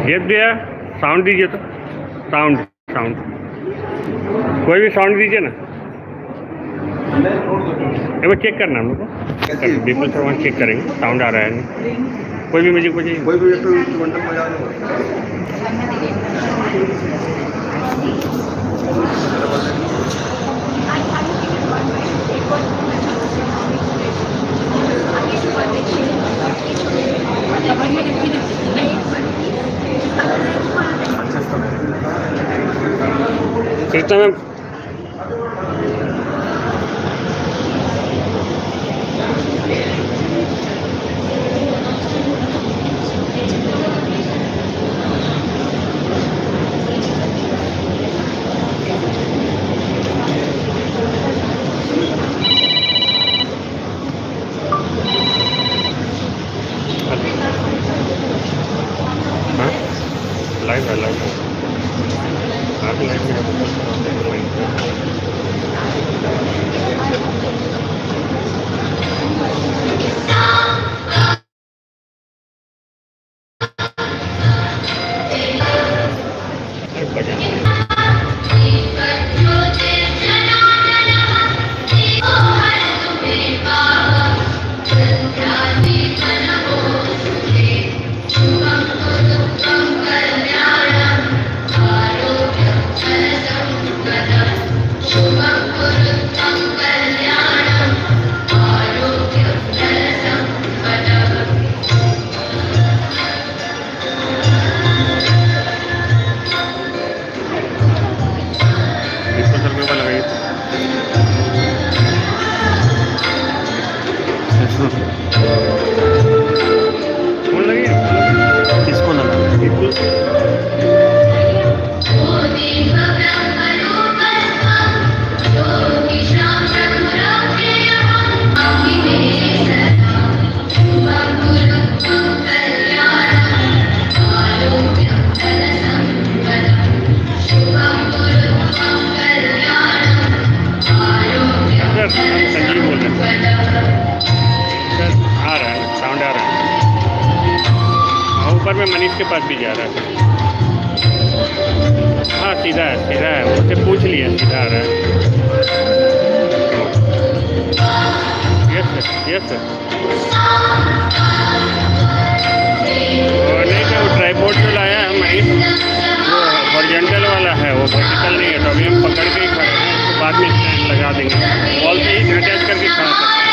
ये भैया साउंड दीजिए तो। साउंड साउंड कोई भी साउंड दीजिए ना। एक बार चेक करना हम लोग को, बिल्कुल सर वहाँ चेक करेंगे साउंड आ रहा है नहीं। कोई भी म्यूजिक बजाइए, कोई भी सिस्टम में लाइव है, लाइव है। आप लाइव में संजीव बोल रहे हैं सर। आ रहा है साउंड, आ रहा है। ऊपर में मनीष के पास भी जा रहा है। हाँ सीधा है, सीधा है, उससे पूछ लिया, सीधा आ रहा है। Yes sir, yes sir. नहीं सर, वो ट्राईपोर्ड जो लाया है मनीष, वो हॉरिजॉन्टल वाला है, वो वर्टिकल नहीं है। तो अभी हम पकड़ के ही खड़े हैं, उसको बाद में स्टैंड लगा देंगे। वॉल से ही अटैच करके खड़ा सकते हैं।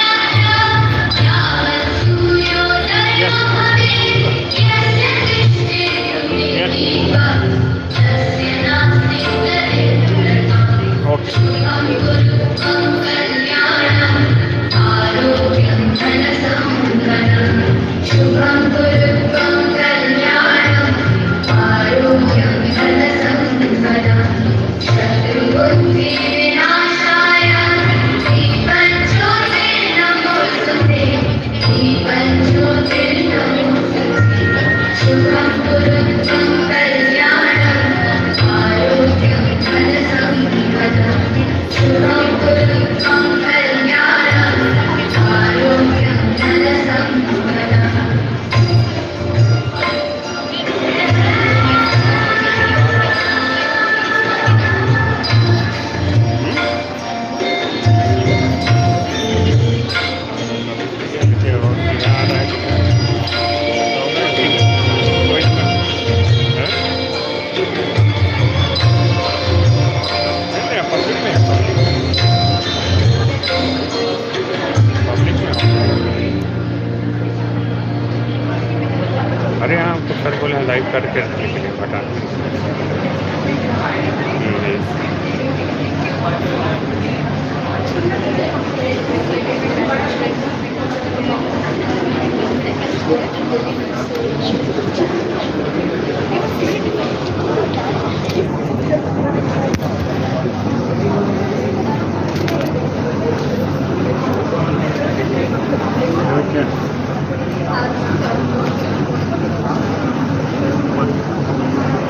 अरे हाँ तो सर बोले लाइव करके रखने के लिए बता।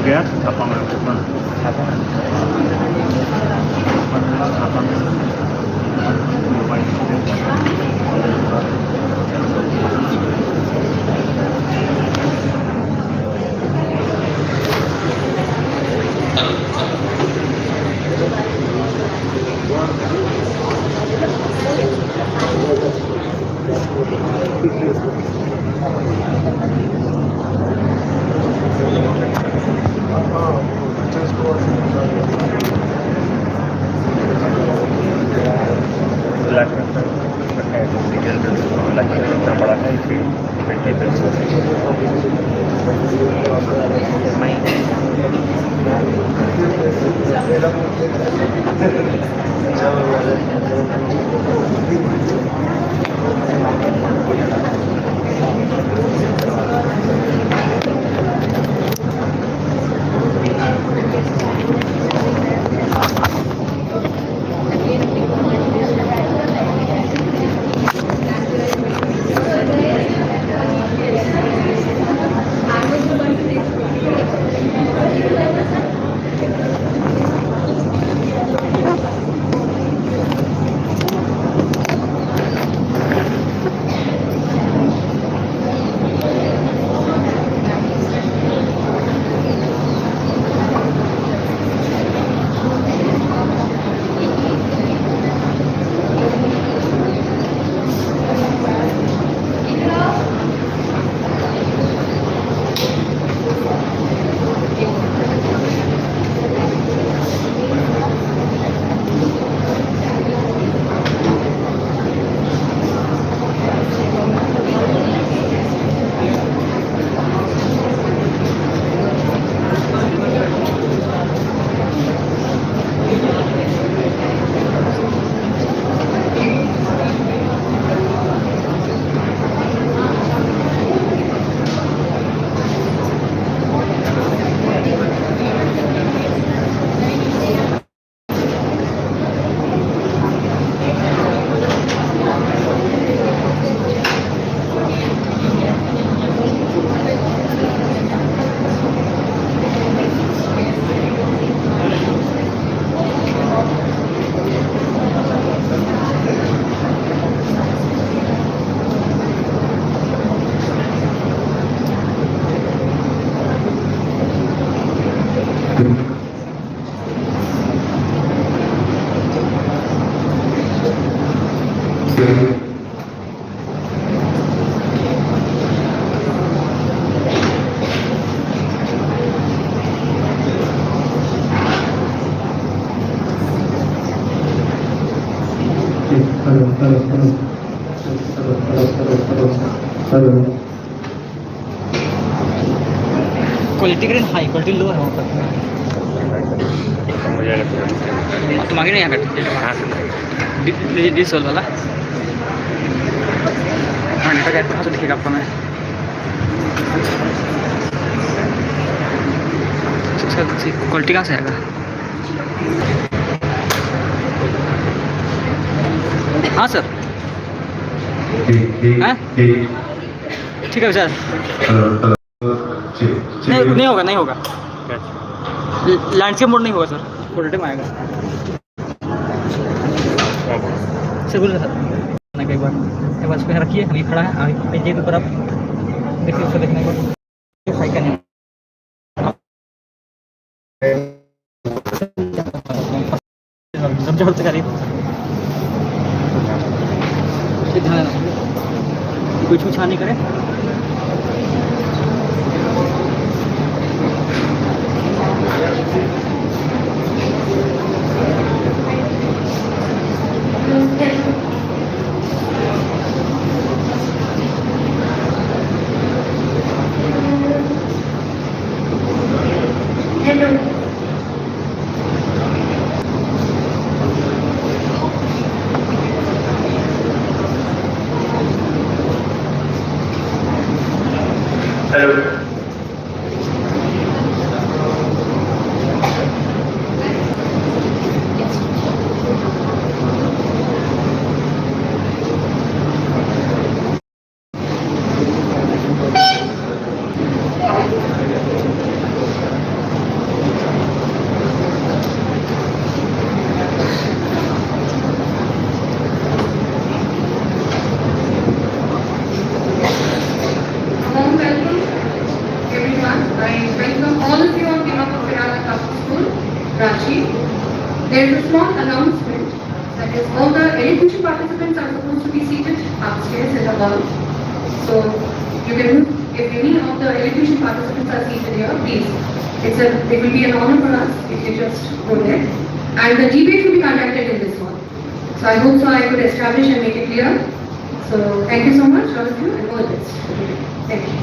क्या apa melakukan apa क्वालिटी करें हाई क्वालिटी लो है वहाँ पर तुम आगे नहीं यहाँ कर डिस वाला हाँ नहीं तो कहाँ से दिखेगा आपको मैं क्वालिटी कहाँ से आएगा हाँ सर हैं ठीक है सर नहीं होगा नहीं होगा लैंडस्केप मोड नहीं होगा सर प्रोटोटाइप आएगा सर बोलो सर एक बार इस पर रखिए अभी खड़ा है ये ऊपर आप देखिए उसको देखने को फाइल का नहीं समझो से करिए कोई छूछा नहीं करे There is a small announcement that is all the education participants are supposed to be seated upstairs in the hall. So you can, if any of the education participants are seated here, please. It will be an honor for us if you just go there. And the debate will be conducted in this hall. So I hope so I could establish and make it clear. So thank you so much, all of you, and all the best. Thank you.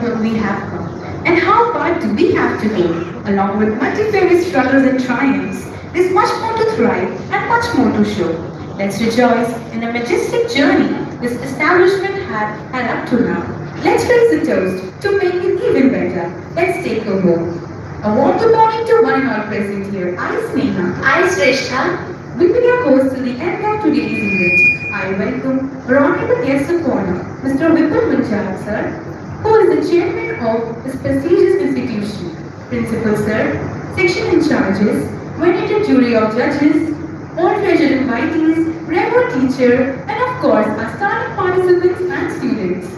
whom we have come, and how far do we have to go, along with multifarious struggles and triumphs. There's much more to thrive and much more to show. Let's rejoice in the majestic journey this establishment had up to now. Let's raise a toast to make it even better. Let's take a vote. A warm good morning to one and all present here. I, Sneha. I, Shrestha. We will be your host to the end of today's event. I welcome our honorable guest of honor, Mr. Vipul Munjal, sir, who is the chairman of this prestigious institution. Principal, sir, section in charges, venerated jury of judges, all treasured invitees, reverend teacher, and of course, our starting participants and students.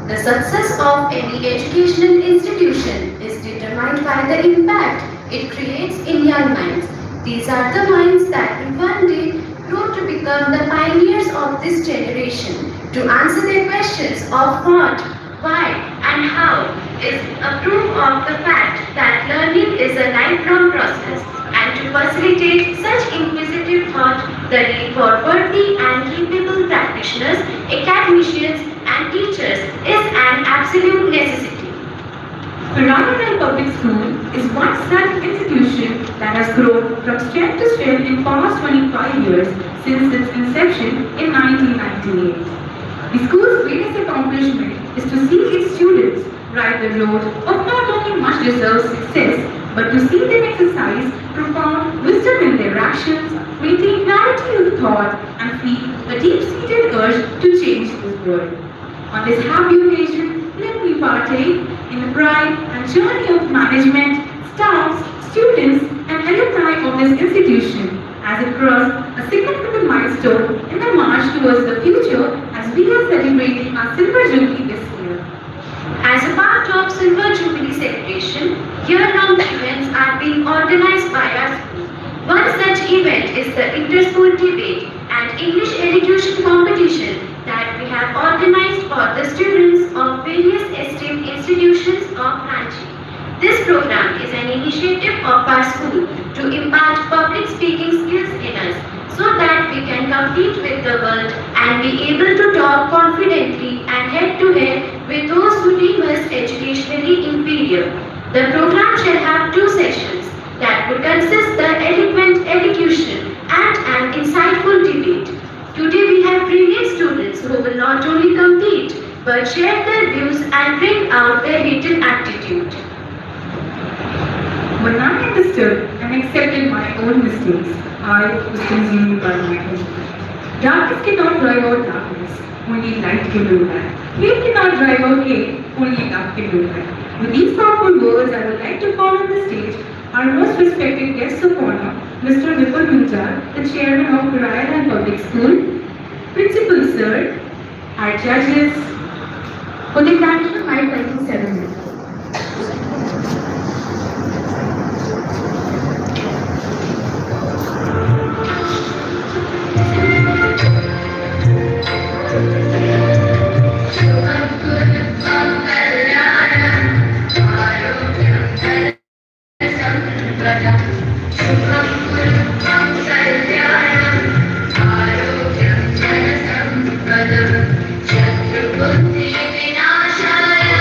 The success of any educational institution is determined by the impact it creates in young minds. These are the minds that will one day grow to become the pioneers of this generation. To answer their questions of what, why, and how is a proof of the fact that learning is a lifelong process, and to facilitate such inquisitive thought, the need for worthy and capable practitioners, academicians, and teachers is an absolute necessity. Ramadan Public School is one such institution that has grown from strength to strength in past 25 years since its inception in 1998. The school's greatest accomplishment is to see its students ride the road of not only much deserved success, but to see them exercise profound wisdom in their actions, maintain clarity of thought, and feel a deep-seated urge to change this world. On this happy occasion, let me partake in the pride and journey of management, staffs, students, and alumni of this institution as it crossed a significant milestone in the march towards the future as we are celebrating our Silver Jubilee this year. As a part of Silver Jubilee celebration, year-round events are being organized by our school. One such event is the Inter-School Debate and English Elocution Competition that we have organized for the students of various esteemed institutions of Ranchi. This program is an initiative of our school to impart public speaking skills in us so that we can compete with the world and be able to talk confidently and head-to-head with those who deem us educationally inferior. The program shall have two sessions that would consist the eloquent elocution and an insightful debate. Today we have brilliant students who will not only compete but share their views and bring out their latent aptitude. When I understood and accepted my own mistakes, I was consumed by my own. Darkness cannot drive out darkness, only light can do that. Hate cannot drive out hate, only love can do that. With these powerful words, I would like to call on the stage our most respected guest of honor, Mr. Vipul Munjal, the chairman of Ramadan Public School, Principal Sir, our judges, for the national mic writing ceremony. Buddhi vinashaya,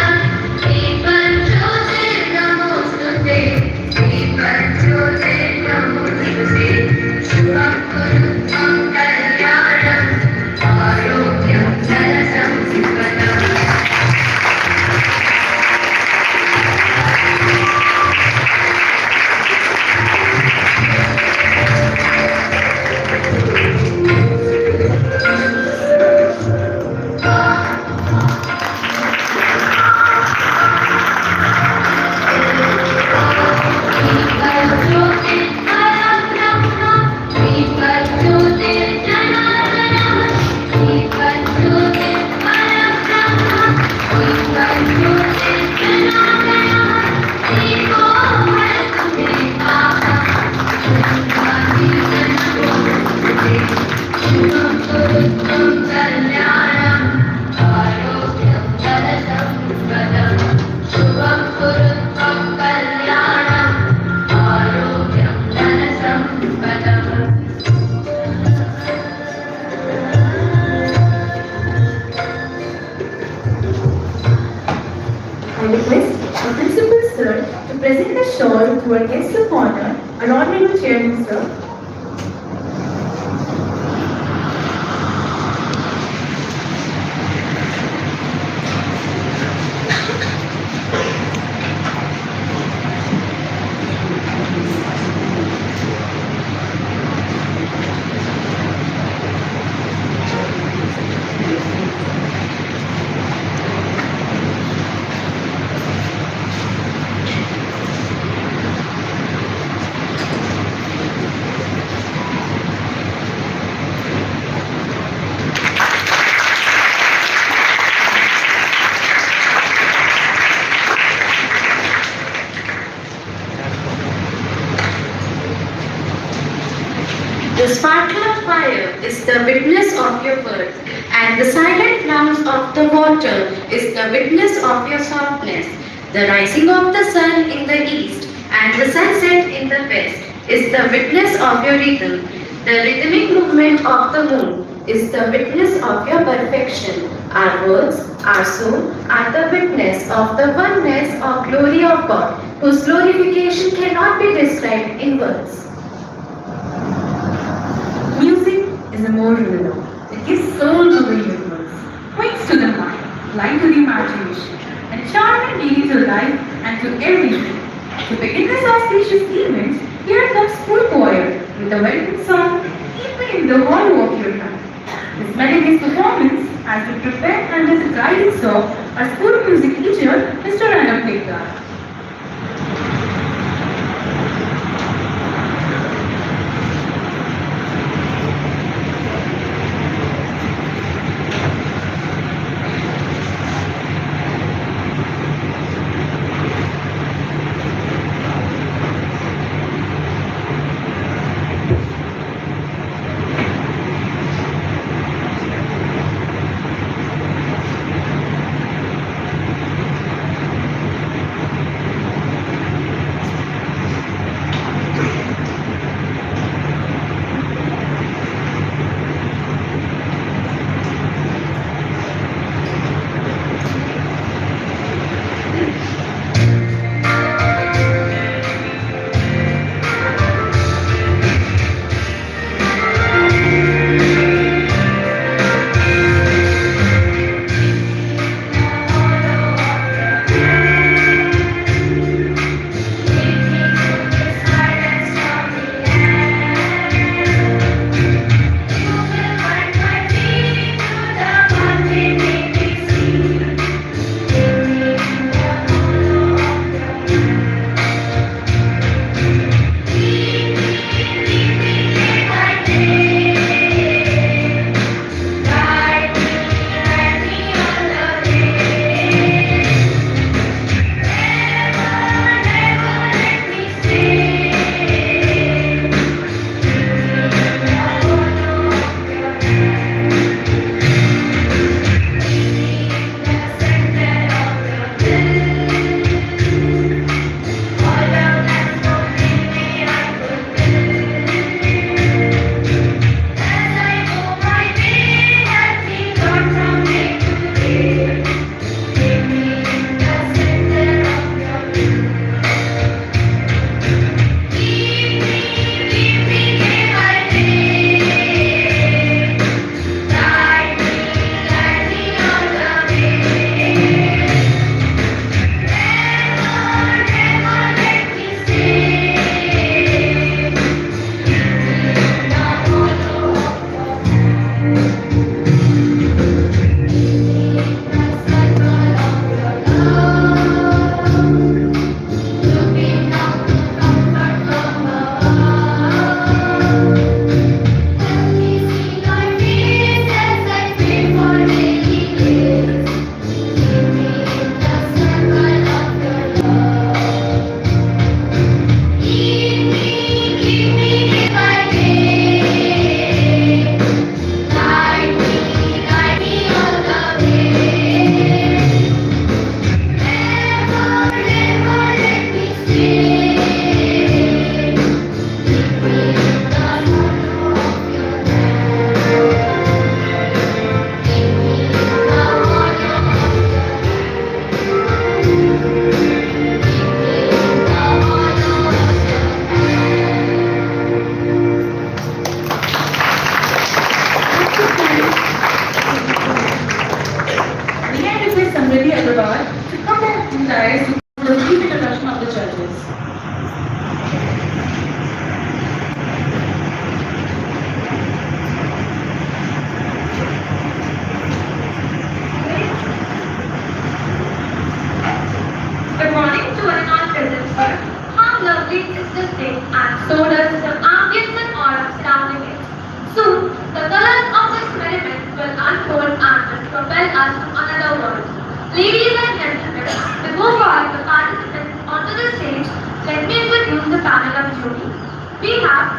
to our guests of honor, our honorable chairman, sir. The sparkle of fire is the witness of your birth, and the silent flames of the water is the witness of your softness. The rising of the sun in the east and the sunset in the west is the witness of your rhythm. The rhythmic movement of the moon is the witness of your perfection. Our words, our soul, are the witness of the oneness or glory of God, whose glorification cannot be described in words. Music is a moral law. It gives soul to the universe, wings to the mind, light to the imagination, and charming meaning to life and to everything. To begin this auspicious event, here comes school choir with a welcome song, Keep Me in the Hollow of Your Hand. This melodious performance has been prepared under the guidance of our school music teacher, Mr. Anapekar.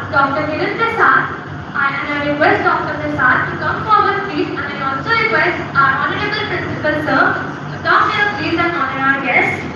Dr. Nitin Prasad. And I request Dr. Prasad to come forward, please. And I also request our Honorable Principal Sir to come here, please, and honor our guest.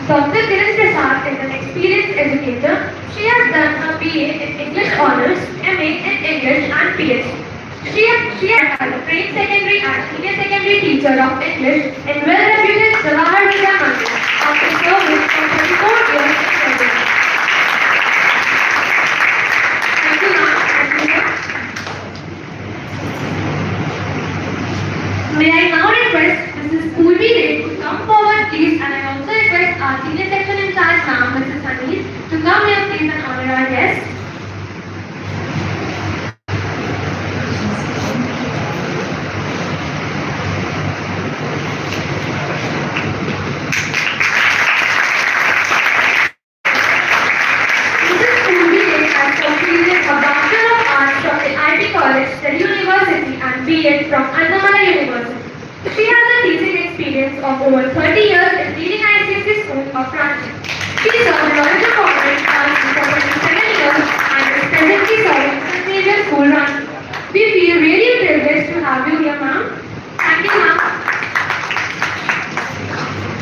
Dr. Kiran Prasad is an experienced educator. She has done her BA in English Honours, MA in English and PhD. She has a trained secondary and senior secondary teacher of English in well-reputed Jawahar Vidya Mandir after service for 24 years in service. Thank you, ma'am. Thank you, sir. May I now request Mrs. Purvi Ray to come forward, please, and I also request our senior section in charge, ma'am, Mrs. Sanjeev, to come here, please, and honor our guest. Mrs. Purvi Ray has completed a Bachelor of Arts from the IT College, Delhi University, and BA from Annamala University. She has a teaching experience of over 30 years in leading ICSE school of Ranchi. She served Royal Convent Ranchi for 27 years and is presently serving St. Xavier School Ranchi. We feel really privileged to have you here, ma'am. Thank you, ma'am.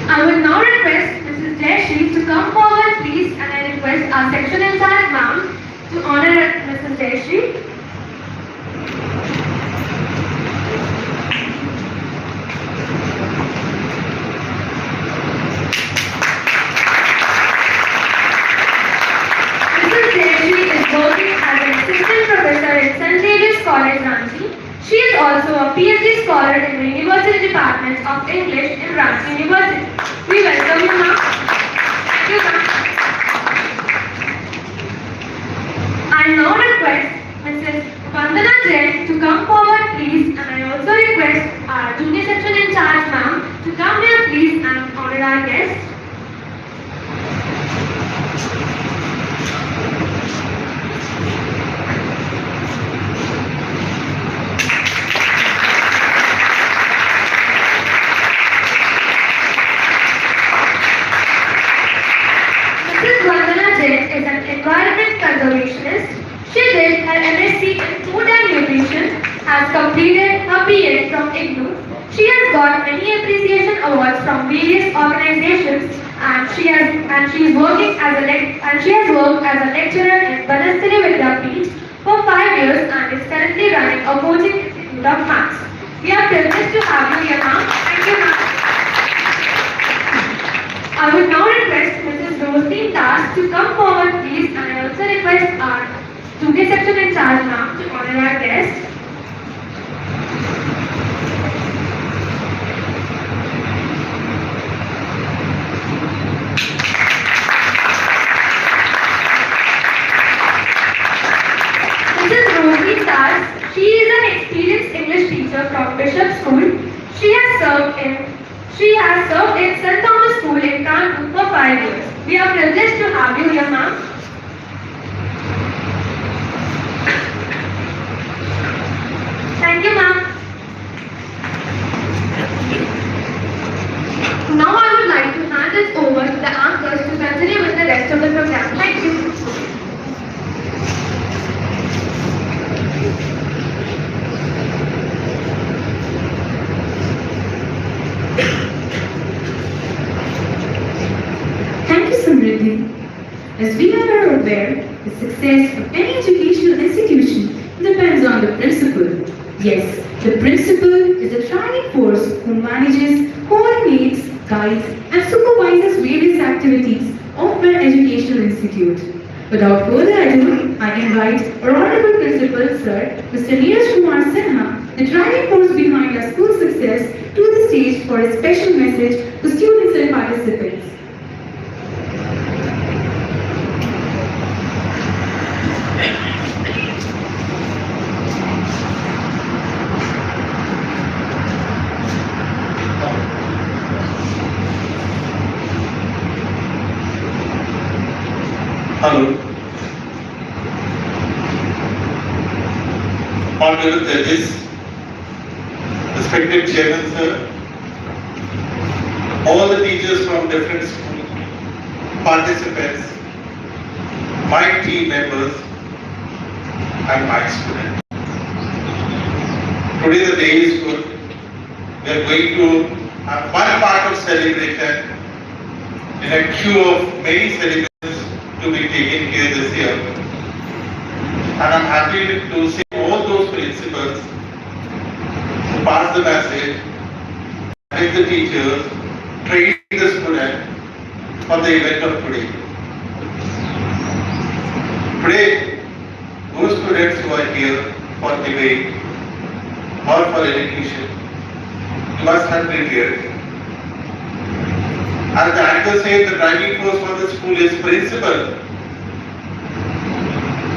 I will now request Mrs. Jayashree to come forward, please, and I request our section in charge, ma'am, to honor Mrs. Jayashree. Professor in St. Xavier's College, Ranchi. She is also a PhD scholar in the University Department of English in Ranchi University. We welcome you, ma'am. Thank you, ma'am. I now request Mrs. Vandana Jain to come forward, please, and I also request our junior section in charge, ma'am, to come here, please, and honor our guest. Is an environment conservationist. She did her MSc in Food and Nutrition, has completed her BA from IGNOU. She has got many appreciation awards from various organizations, and she has worked as a lecturer in Banastri Vidyapeeth for 5 years and is currently running a coaching institute of maths. We are privileged to have you here, ma'am. Thank you, ma'am. I would now request Mrs. Rosaline Das to come forward, please, and I also request our junior section in charge, ma'am, to honor our guest. Mrs. Rosaline Das, she is an experienced English teacher from Bishop School. She has served in St. Thomas School in Kanpur for 5 years. We are privileged to have you here, ma'am. Thank you, ma'am. Now I would like to hand it over to the anchors to continue with the rest of the program. Thank you. As we are aware, the success of any educational institution depends on the principal. Yes, the principal is a driving force who manages, coordinates, guides and supervises various activities of an educational institute. Without further ado, I invite our Honorable Principal Sir, Mr. Neeraj Kumar Sinha, the driving force behind our school success, to the stage for a special message to students and participants. Hello. Honorable judges, respected chairman sir, all the teachers from different schools, participants, my team members, and my students. Today the day is good. We are going to have one part of celebration in a queue of many celebrations to be taken care this year. And I'm happy to see all those principals who pass the message, train the teachers, train the students for the event of today. Today, those students who are here for debate or for education, you must have prepared. As the anchor said, the driving force for the school is principal,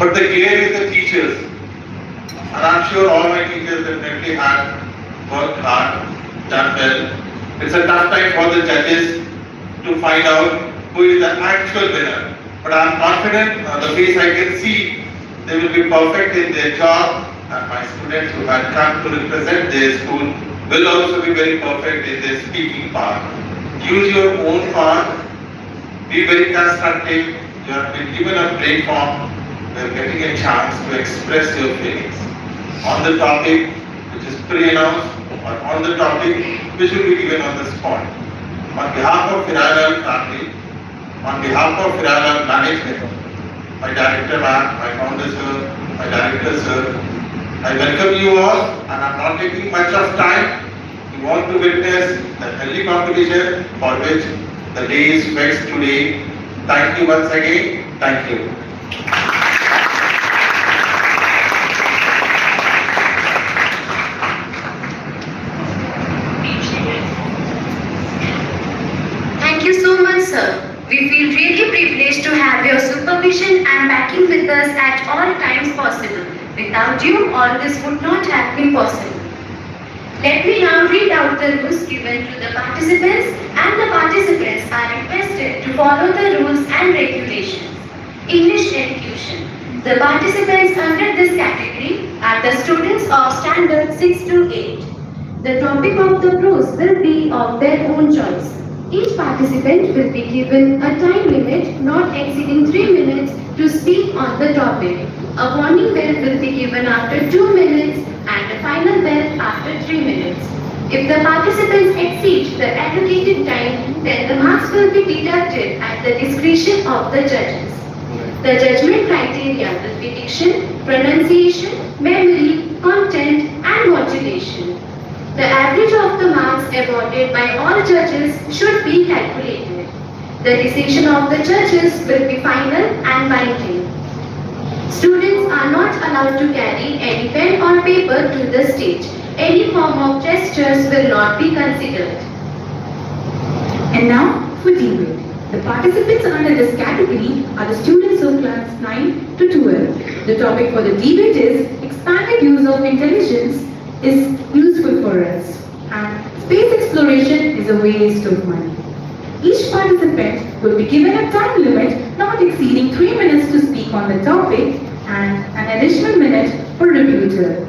but the gear is the teachers. And I'm sure all my teachers definitely have worked hard, done well. It's a tough time for the judges to find out who is the actual winner. But I'm confident on the face I can see, they will be perfect in their job, and my students who have come to represent their school will also be very perfect in their speaking part. Use your own part, be very constructive. You have been given a platform, you are getting a chance to express your feelings on the topic which is pre-announced or on the topic which will be given on the spot. On behalf of Firalal family, on behalf of Firalal management, my director ma'am, my founder sir, my director sir, I welcome you all, and I'm not taking much of time. You want to witness the healthy competition for which the day is fixed today. Thank you once again. Thank you. Thank you so much, sir. We feel really privileged to have your supervision and backing with us at all times possible. Without you, all this would not have been possible. Let me now read out the rules given to the participants, and the participants are requested to follow the rules and regulations. English elocution. The participants under this category are the students of standard 6 to 8. The topic of the prose will be of their own choice. Each participant will be given a time limit not exceeding 3 minutes to speak on the topic. A warning bell will be given after 2 minutes and a final bell after 3 minutes. If the participants exceed the allocated time, then the marks will be deducted at the discretion of the judges. The judgment criteria will be diction, pronunciation, memory, content, and modulation. The average of the marks awarded by all judges should be calculated. The decision of the judges will be final and binding. Students are not allowed to carry any pen or paper to the stage. Any form of gestures will not be considered. And now for debate. The participants under this category are the students of class 9 to 12. The topic for the debate is expanded use of intelligence is useful for us, and space exploration is a waste of money. Each participant will be given a time limit not exceeding 3 minutes to speak on the topic and an additional minute for rebuttal.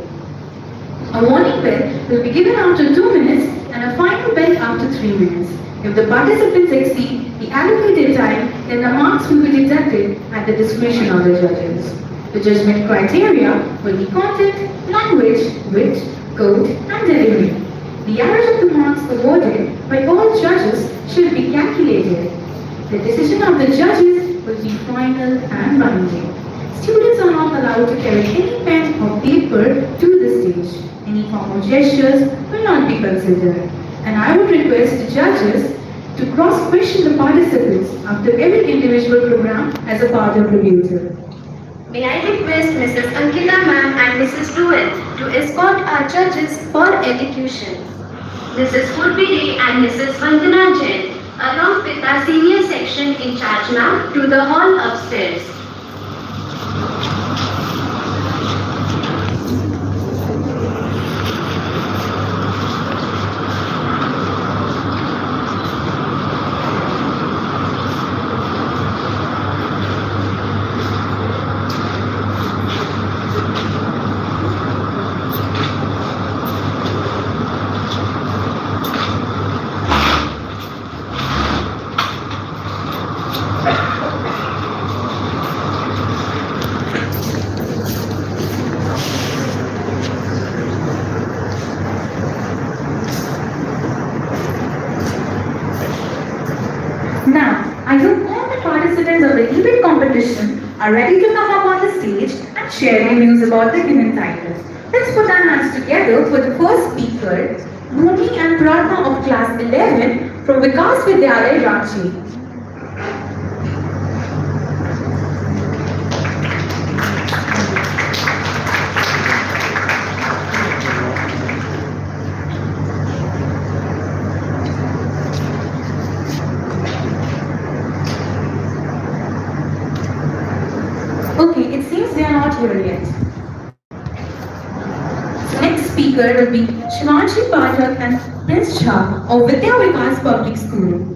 A warning bell will be given after 2 minutes and a final bell after 3 minutes. If the participants exceed the allocated time, then the marks will be deducted at the discretion of the judges. The judgment criteria will be content, language, wit, code, and delivery. The average of the marks awarded by all judges should be calculated. The decision of the judges will be final and binding. Students are not allowed to carry any pen or paper to the stage. Any form of gestures will not be considered. And I would request the judges to cross-question the participants after every individual program as a part of rebuttal. May I request Mrs. Ankita ma'am and Mrs. Ruel to escort our judges for elocution. Mrs. Purpiri and Mrs. Vandana Jain, along with our senior section in charge ma'am, to the hall upstairs. are ready to come up on the stage and share their views about the given title. Let's put our hands together for the first speaker, Bhumi and Pratna of class 11 from Vikas Vidyalaya, Ranchi. Okay, it seems they are not here yet. So next speaker will be Shivanshi Pathak and Prince Shah of Vidya Vikas Public School.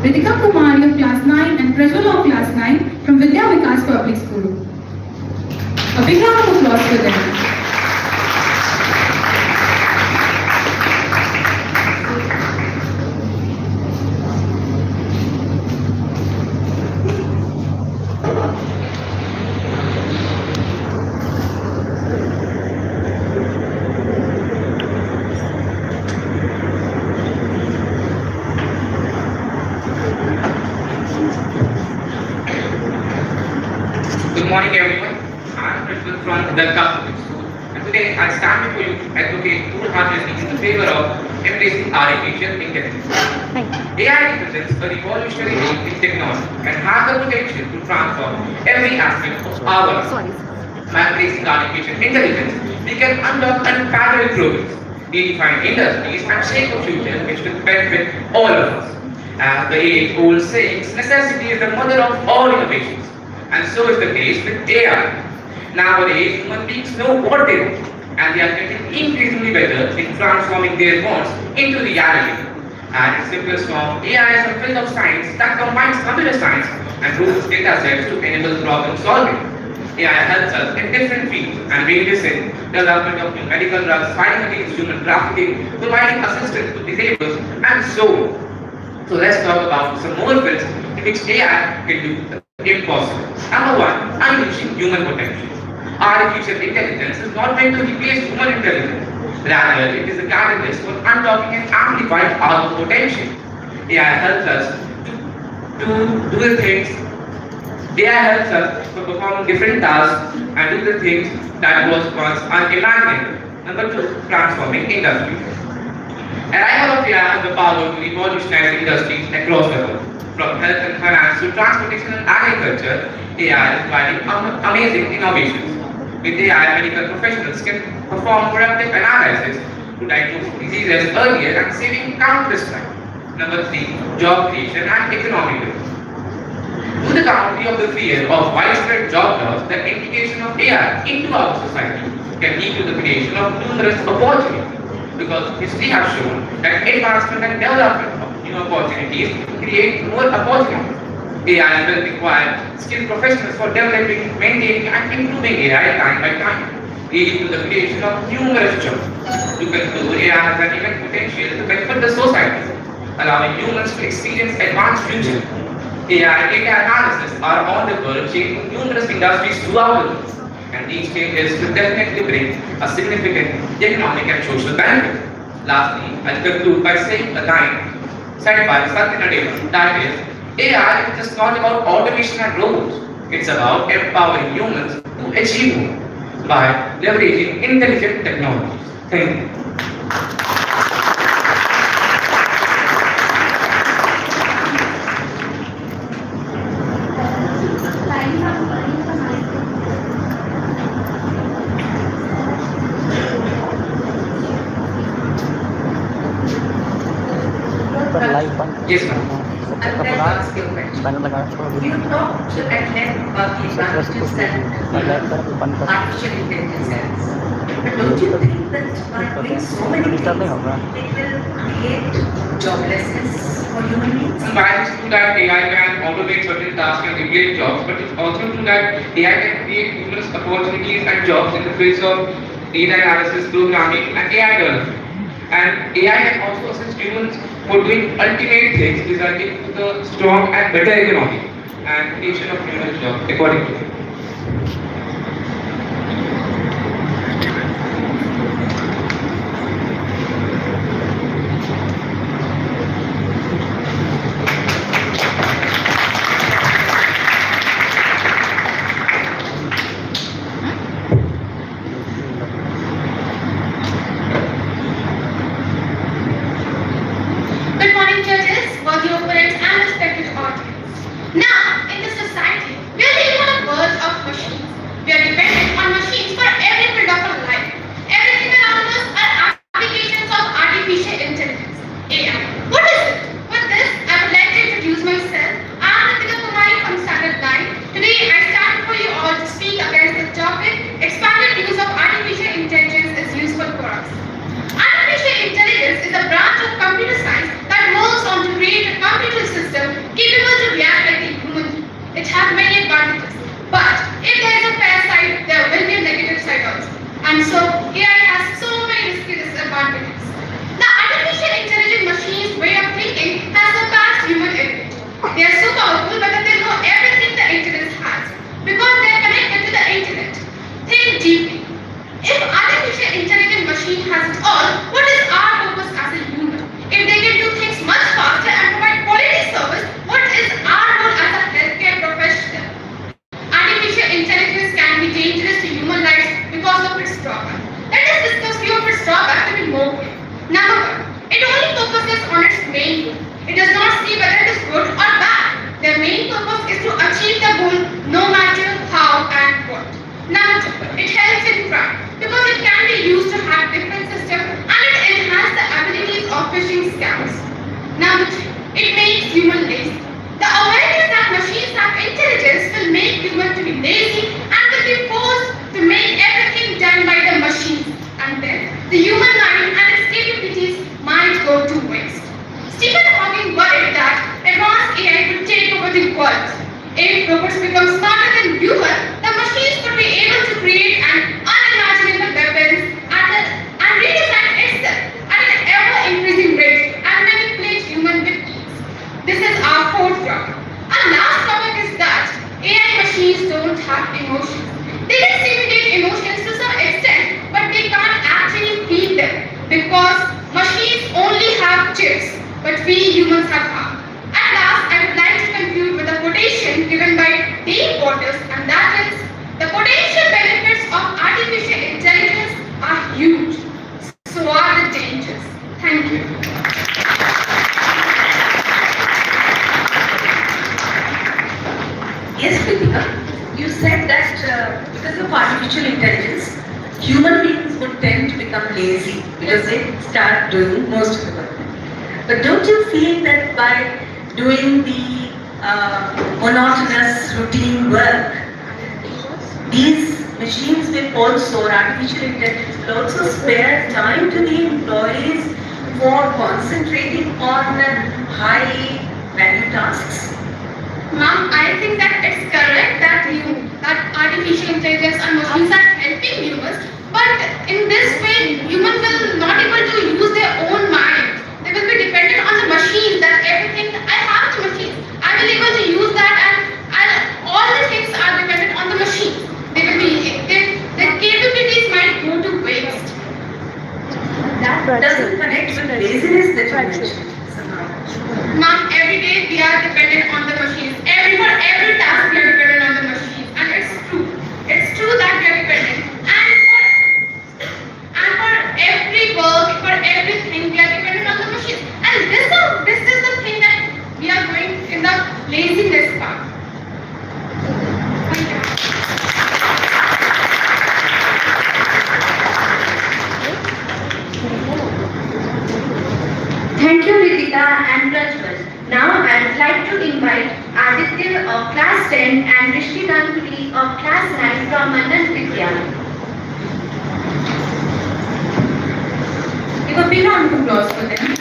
Ritika Kumari of class 9 and Prajwal of class 9 from Vidya Vikas Public School. A big round of applause for them. Good morning everyone, I am Prashant from the Public School and today I stand before you to advocate wholeheartedly in the favor of embracing artificial intelligence. AI represents a revolutionary leap in technology and has the potential to transform every aspect of our life. By embracing artificial intelligence, we can unlock unparalleled progress, redefine industries and shape a future which will benefit all of us. As the age-old saying, necessity is the mother of all innovations. And so is the case with AI. Nowadays, human beings know what they want, and they are getting increasingly better in transforming their wants into reality. At its simplest form, AI is a field of science that combines computer science and rules data sets to enable problem solving. AI helps us in different fields and ranges in development of new medical drugs, fighting against human trafficking, providing assistance to disabled, and so on. So let's talk about some more fields in which AI can do impossible. Number one, unleashing human potential. Artificial intelligence is not meant to replace human intelligence. Rather, it is a catalyst for unlocking and amplifying our potential. AI helps us to do the things. AI helps us to perform different tasks and do the things that was once unimaginable. Number two, transforming industries. Arrival of AI has the power to revolutionize industries across the world. From health and finance to transportation and agriculture, AI is providing amazing innovations. With AI, medical professionals can perform productive analysis to diagnose diseases earlier and saving countless time. Number three, job creation and economic growth. To the country of the fear of widespread job loss, the integration of AI into our society can lead to the creation of numerous opportunities. Because history has shown that advancement and development of new opportunities create more opportunities. AI will require skilled professionals for developing, maintaining and improving AI time by time, leading to the creation of numerous jobs. To conclude, AI has an immense potential to benefit the society, allowing humans to experience advanced future. AI and data analysis are on the verge shaping numerous industries throughout the world. And these changes will definitely bring a significant economic and social benefit. Lastly, I'll conclude by saying a line said by Satya Nadella, that is, AI is just not about automation and robots, it's about empowering humans to achieve more by leveraging intelligent technologies. Thank you. Yes, ma'am. I'd like to ask you a question. You talked at length about the advantages that artificial intelligence has. But don't you think that by doing so many things, it will create joblessness for human beings? By that AI can automate certain tasks and replace jobs, but it's also true that AI can create numerous opportunities and jobs in the fields of data analysis, programming, and AI development. And AI can also assist humans for doing ultimate things, resulting to the strong and better economy and creation of numerous jobs, according to him. Good morning, judges, worthy opponents, and respected audience. Now, in this society, we are living on a world of machines. We are dependent on machines for every field of our life. Everything around us are applications of artificial intelligence, AI. What is it? With this, I would like to introduce myself. I am Ritika Kumari from Standard 9. Today, I stand before you all to speak against the topic, expanded use of artificial intelligence is useful for us. Artificial intelligence is a branch of computer science that works on to create a computer system capable to react like a human. It has many advantages, but if there is a fair side, there will be a negative side also. And so, AI has so many risky disadvantages. The artificial intelligent machine's way of thinking has surpassed human ability. They are so powerful because they know everything the internet has, because they are connected to the internet. Think deeply. If artificial intelligent machine has it all, what is our purpose as a human? If they can do things much faster and provide quality service, what is our role as a healthcare professional? Artificial intelligence can be dangerous to human lives because of its drawback. Let us discuss few of its drawbacks to be more clear. Number one, it only focuses on its main goal. It does not see whether it is good or bad. Their main purpose is to achieve the goal no matter how and what. Number two, it helps in crime because it can be used to hack different systems and it enhances the abilities of phishing scams. Number three, it makes human lazy. The awareness that machines have intelligence will make humans to be lazy and will be forced to make everything done by the machines, and then the human mind and its capabilities might go to waste. Stephen Hawking worried that advanced AI would take over the world. If robots become smarter than humans, the machines would be able to create an unimaginable weapons and redesign itself at an ever-increasing rate and manipulate humans with ease. This is our fourth topic. Our last topic is that AI machines don't have emotions. They can simulate emotions to some extent, but they can't actually feel them because machines only have chips, but we humans have heart. At last, I would like to conclude with a quotation given by Dave Waters, and that is, the potential benefits of artificial intelligence are huge, so are the dangers. Thank you. Yes, Kritika, you said that because of artificial intelligence, human beings would tend to become lazy because they start doing most of the work. But don't you feel that by doing the monotonous routine work, these machines will also, or artificial intelligence will also spare time to the employees for concentrating on high value tasks? Ma'am, I think that it's correct that artificial intelligence and machines are helping humans, but in this way, humans will not able to use their own mind. They will be dependent on the machines. That everything I have the machines, I will able to use that, and all the things are dependent on the machines. They will be their capabilities might go to waste. That doesn't connect with the laziness that you mentioned. Ma'am, every day we are dependent on the machines. For every task we are dependent on the machines, and it's true. It's true that we are dependent. And for every work, for everything, we are dependent on the machines. And this is the thing that we are going in the laziness part. Thank you. Thank you, Ritika and Prajwal. Now I would like to invite Aditya of Class 10 and Rishti Ganguly of Class 9 from Manan Vidyalaya. Give a big round of applause for them.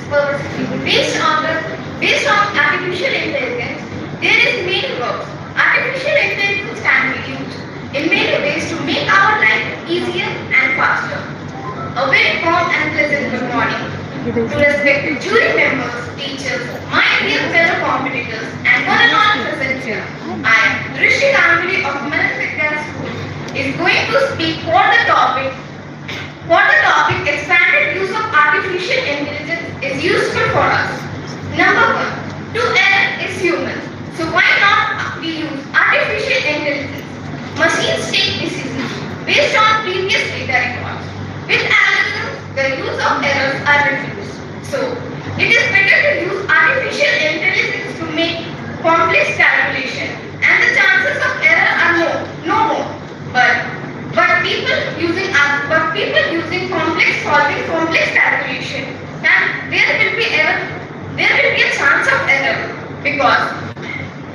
first, based on artificial intelligence, there is many works. Artificial intelligence can be used in many ways to make our life easier and faster. A very warm and pleasant good morning to respected jury members, teachers, my dear fellow competitors, and one and all present here. I am Rishi Ganguly of Manan Vidya School is going to speak for the topic expanded use of artificial intelligence is useful for us. Number one, to err is human. So why not we use artificial intelligence? Machines take decisions based on previous data records. With algorithms, the use of errors are reduced. So it is better to use artificial intelligence to make complex calculation, and the chances of error are no more. But people using solving complex calculation, there will be a chance of error, because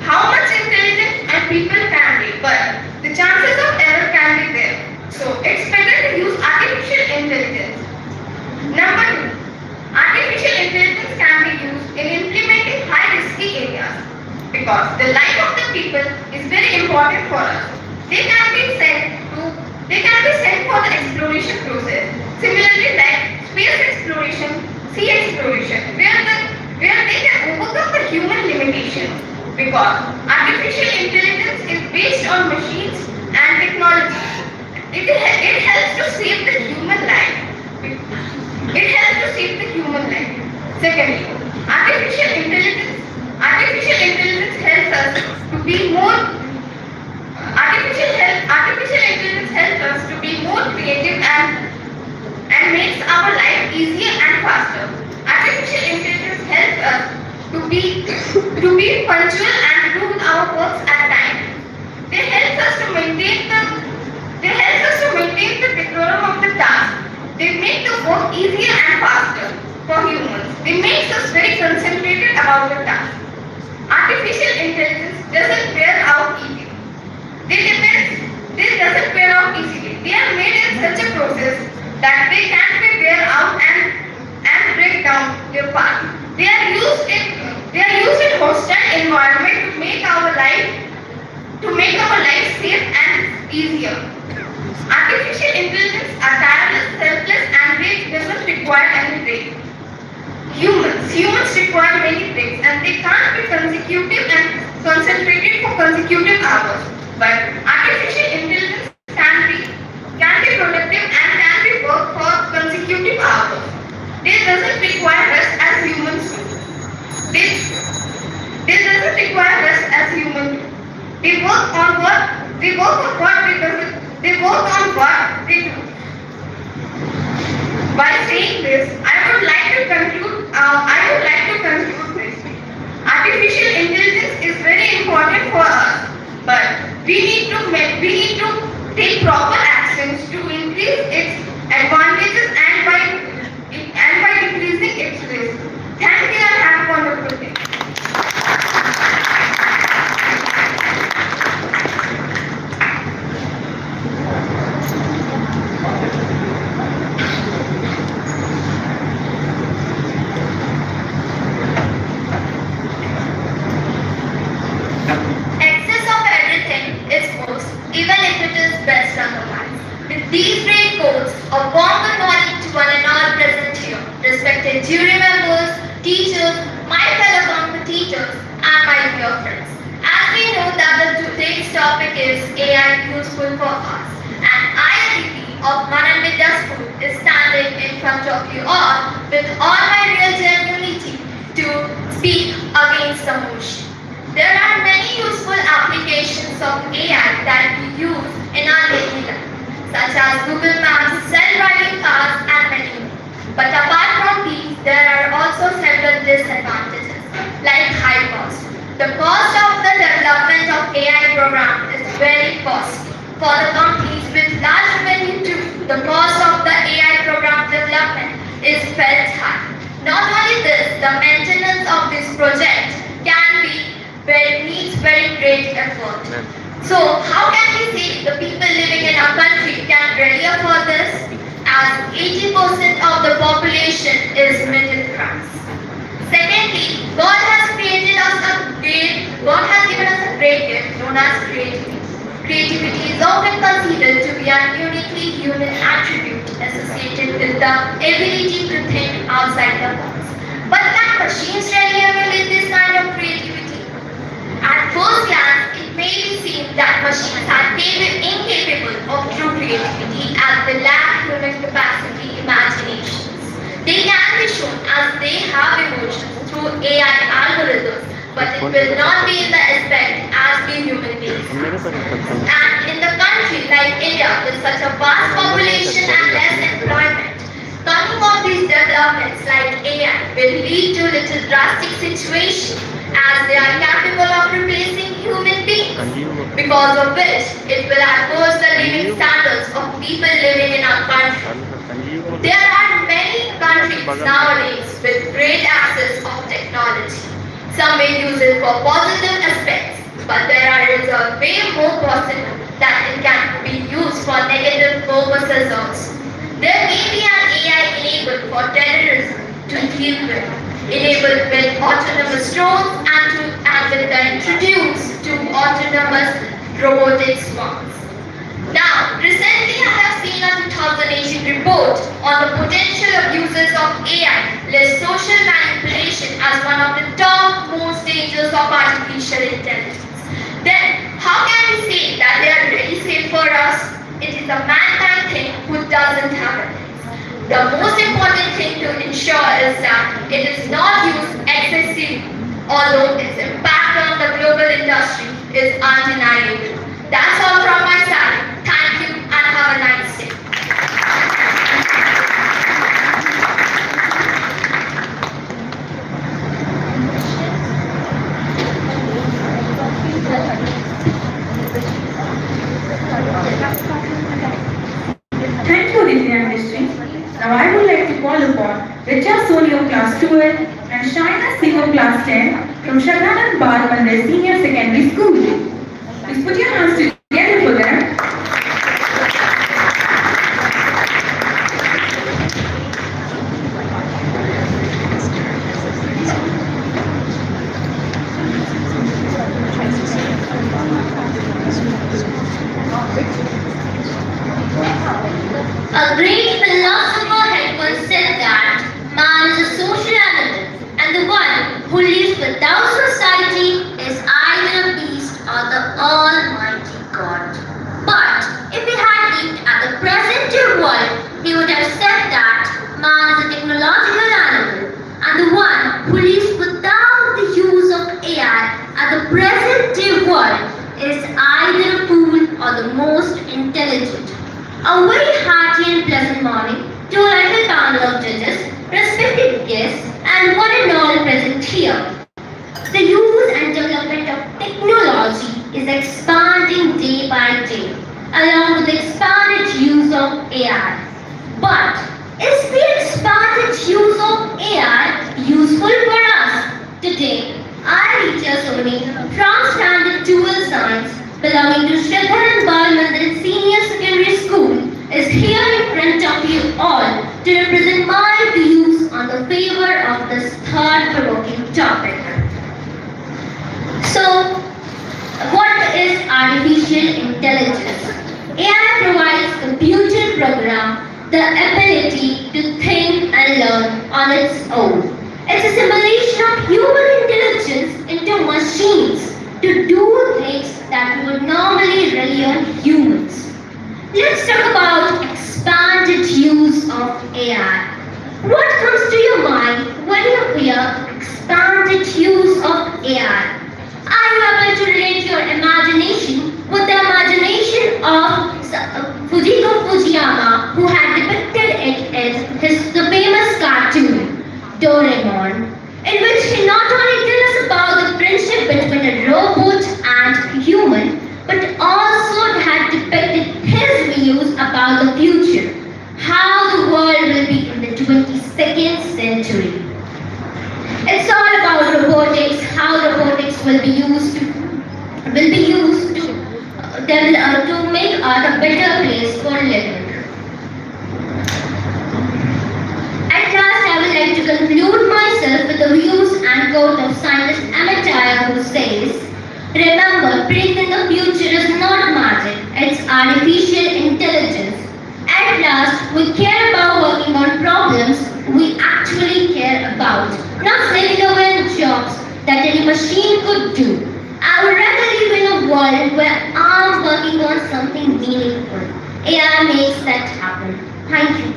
how much intelligent and people can be, but the chances of error can be there. So it's better to use artificial intelligence. Number two, artificial intelligence can be used in implementing high risky areas, because the life of the people is very important for us. They can be sent for the exploration process. Similarly, like space exploration, sea exploration, where they can overcome the human limitations, because artificial intelligence is based on machines and technology. It helps to save the human life. Secondly, artificial intelligence helps us to be more creative and makes our life easier and faster. Artificial intelligence helps us to be punctual and do our works at time. They help us to maintain the decorum of the task. They make the work easier and faster for humans. They make us very concentrated about the task. Artificial intelligence doesn't wear out easily. This doesn't wear out easily. They are made in such a process that they can be wear out and break down their parts. They are used in hostile environment to make our life safe and easier. Artificial intelligence are tireless, selfless, and they doesn't require any break. Humans require many breaks, and they can't be consecutive and concentrated for consecutive hours. But artificial intelligence can be productive and can be work for consecutive hours. They doesn't require rest as humans do. They work on what they do. By saying this, I would like to conclude this. Artificial intelligence is very important for us, but we need to take proper actions to increase its advantages and by decreasing its risk. Thank you and have a wonderful day. Excess of everything is most, even if it is best otherwise. With these great quotes, a warm good morning to one and all present here, respected jury members, teachers, my fellow competitors, and my dear friends. As we know that today's topic is AI useful for us, and I, Aditi of Manan Vidya School, is standing in front of you all with all my real genuinity to speak against the motion. There are many useful applications of AI that we use in our daily life, such as Google Maps, self-driving cars, and many more. But apart from these, there are also several disadvantages, like high cost. The cost of the development of AI program is very costly. For the companies with large revenue too, the cost of the AI program development is felt high. Not only this, the maintenance of this project needs very great effort. So how can we say the people living in our country can really afford this? As 80% of the population is middle class. known as creativity. Creativity is often considered to be a uniquely human attribute associated with the ability to think outside the box. But can machines really emulate this kind of creativity? At first glance, it may be seen that machines are incapable of true creativity as they lack human capacity imaginations. They can be shown as they have emotions through AI algorithms, but it will not be in the aspect as we human beings. And in the country like India, with such a vast population and less employment, coming of these developments like AI will lead to little drastic situation as they are capable of replacing human beings, because of which it will adverse the living standards of people living in our country. There are many countries nowadays with great access of technology. Some may use it for positive aspects, but there is a way more possible that it can be used for negative purposes also. There may be an AI enabled for terrorism to deal with, enabled with autonomous drones and with the introduced to autonomous robotic swarms. Now, recently I have seen a 2018 report on the potential abuses of AI lists social manipulation as one of the top most dangers of artificial intelligence. Then, how can we say that they are really safe for us? It is a mankind thing who doesn't have it. The most important thing to ensure is that it is not used excessively, although its impact on the global industry is undeniable. That's all from my side. Thank you and have a nice day. Thank you, Aditi and Nishri. Now I would like to call upon Richa Soni of class 12 and Shaina Singh of class 10 from Shraddhanand Bal Mandir Senior Secondary School. Please put your hands together for them. A great philosopher had once said that man is a social animal, and the one who lives without society is either a beast or the Almighty God. But if he had lived at the present day world, he would have said that man is a technological animal, and the one who lives without the use of AI at the present day world is either a fool or the most intelligent. A very hearty and pleasant morning to all the panel of judges, respected guests, and one and all present here. The use and development of technology is expanding day by day, along with the expanded use of AI. But is the expanded use of AI useful for us? Today, I, Richa Soni, from Standard 12 Science, belonging to Shraddhanand Bal Mandir Senior Secondary School, is here in front of you all to represent my views on the favor of this thought-provoking topic. So, what is artificial intelligence? AI provides computer program the ability to think and learn on its own. It's a simulation of human intelligence into machines to do things that we would normally rely on humans. Let's talk about expanded use of AI. What comes to your mind when you hear expanded use of AI? Are you able to relate your imagination with the imagination of Fujiko Fujiyama, who had depicted it in the famous cartoon, Doraemon, in which he not only tells us about the friendship between a robot and human, but also had depicted his views about the future, how the world will be in the 22nd century. It's all about robotics, how robotics will be used to make Earth a better place for living. At last, I would like to conclude myself with the views and quote of scientist Emmett Dyer, who says, Remember, predicting the future is not magic, it's artificial intelligence. At last, we care about working on problems we actually care about, not slaving away on jobs that any machine could do. I would rather live in a world where I'm working on something meaningful. AI makes that happen. Thank you.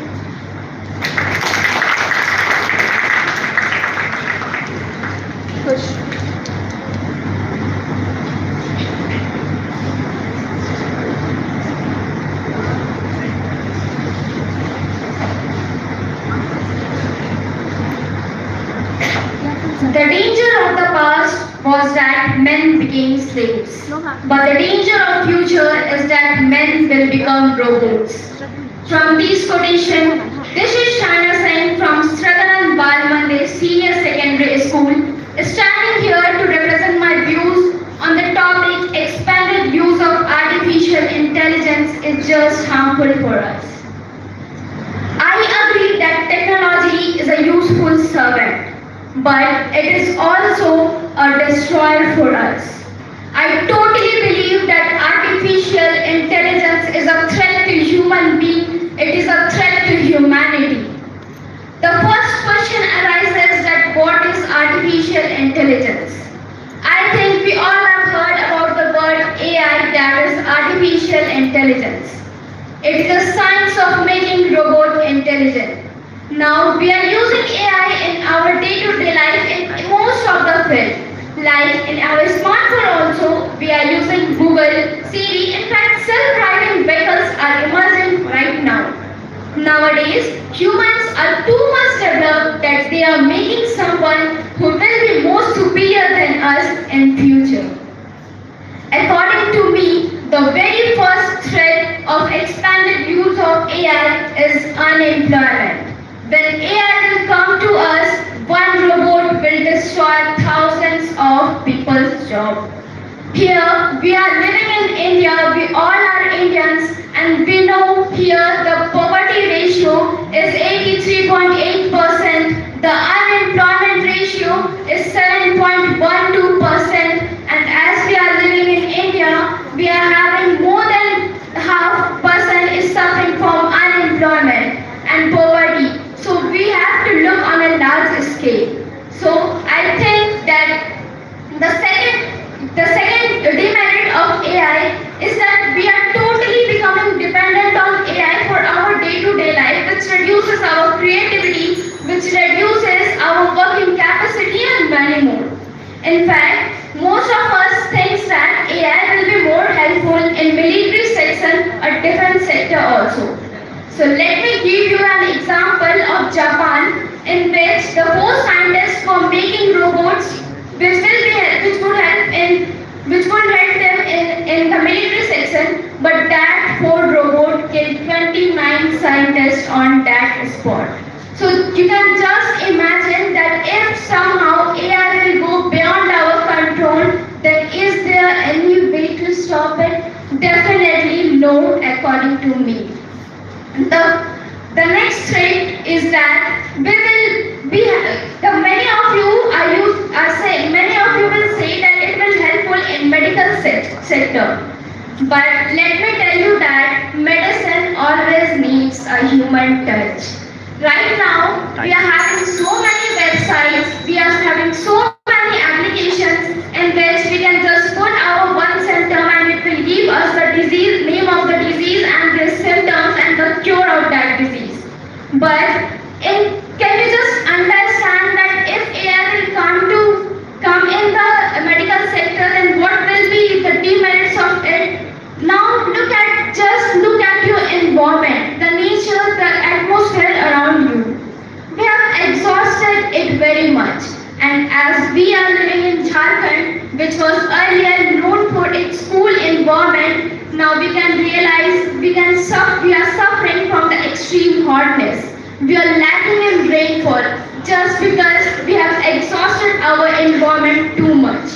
The danger of the past was that men became slaves. But the danger of future is that men will become robots. From this quotation, this is Shana Sen from Srathanand Bal Mandir Senior Secondary School, standing here to represent my views on the topic expanded use of artificial intelligence is just harmful for us. I agree that technology is a useful servant, but it is also a destroyer for us. I totally believe that artificial intelligence is a threat to human being, it is a threat to humanity. The first question arises that what is artificial intelligence? I think we all have heard about the word AI, that is artificial intelligence. It is a science of making robot intelligent. Now we are using AI in our day-to-day life in most of the field. Like in our smartphone also, we are using Google, Siri. In fact, self-driving vehicles are emerging right now. Nowadays, humans are too much developed that they are making someone who will be more superior than us in future. According to me, the very first threat of expanded use of AI is unemployment. When AI will come to us, one robot will destroy thousands of people's jobs. Here, we are living in India, we all are Indians, and we know here the poverty ratio is 83.8%, the unemployment ratio is 7.12%, and as we are living in India, we are having more than half person is suffering from unemployment and poverty. So we have to look on a large scale. So I think that the second demerit of AI is that we are totally becoming dependent on AI for our day-to-day life, which reduces our creativity, which reduces our working capacity and many more. In fact, most of us think that AI will be more helpful in military section or defense sector also. So let me give you an example of Japan, in which the 4 scientists were making robots which would help them in the military section, but that 4 robot killed 29 scientists on that spot. So you can just imagine that if somehow AI will go beyond our control, then is there any way to stop it? Definitely no, according to me. The next threat is that many of you will say that it will helpful in medical sector. But let me tell you that medicine always needs a human touch. Right now, we are having so many websites, we are having so many applications in which we can just put our one symptom and it will give us the disease, name of the disease and the symptoms and the cure of that disease. But can you just understand that if AI will come in the medical sector, then what will be the demerits of it? Now look at your environment, the nature, the atmosphere around you. We have exhausted it very much. And as we are living in Jharkhand, which was earlier known for its cool environment, now we can realize we are suffering from the extreme hotness. We are lacking in rainfall just because we have exhausted our environment too much.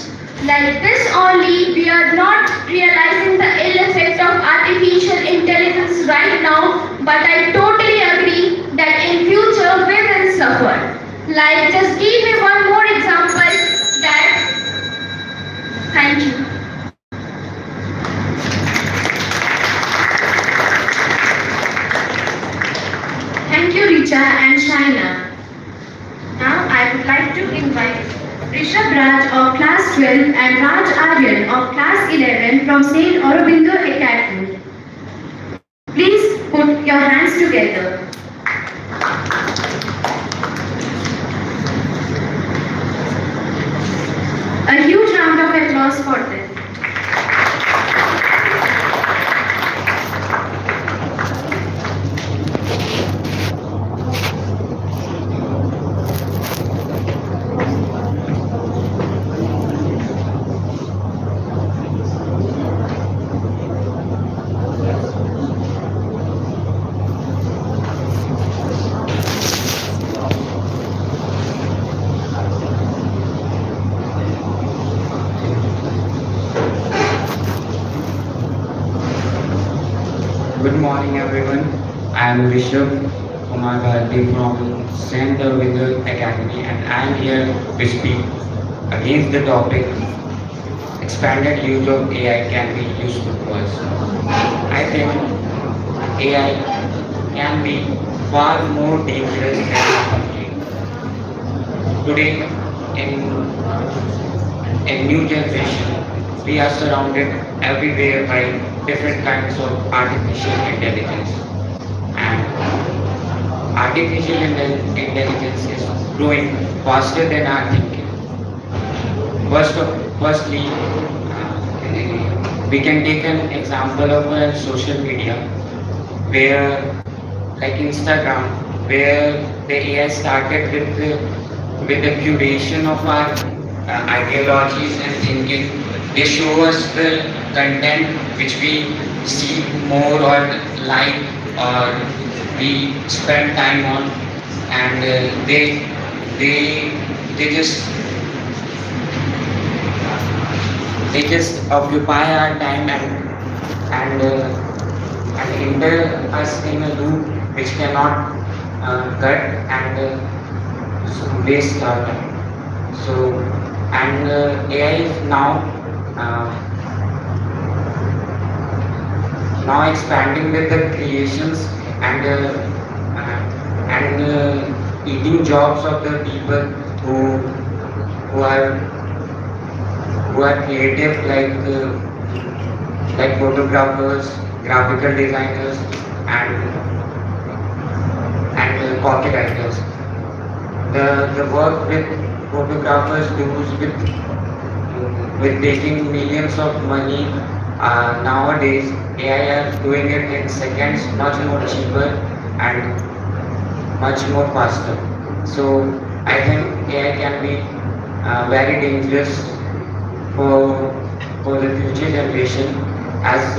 Like this only, we are not realizing the ill effect of artificial intelligence right now, but I totally agree that in future we will suffer. Like, just give me one more example that, thank you. 12 and Raj Aryan of class 11 from St. Aurobindo Academy. Please put your hands together. A huge round of applause for them. Good morning everyone. I am Rishabh Kumar Bharati from St. Aurobindo Academy and I am here to speak against the topic expanded use of AI can be useful to us. I think AI can be far more dangerous than we think. Today in new generation we are surrounded everywhere by different kinds of artificial intelligence and intelligence is growing faster than our thinking. Firstly, we can take an example of social media where like Instagram where the AI started with the curation of our ideologies and thinking. They show us the content which we see more or like or we spend time on, and they just occupy our time and hinder us in a loop which cannot cut and waste our time. So and AI is now expanding with the creations and eating jobs of the people who are creative like photographers, graphical designers and copywriters. The work with photographers do with taking millions of money. Nowadays, AI are doing it in seconds, much more cheaper and much more faster. So I think AI can be very dangerous for the future generation, as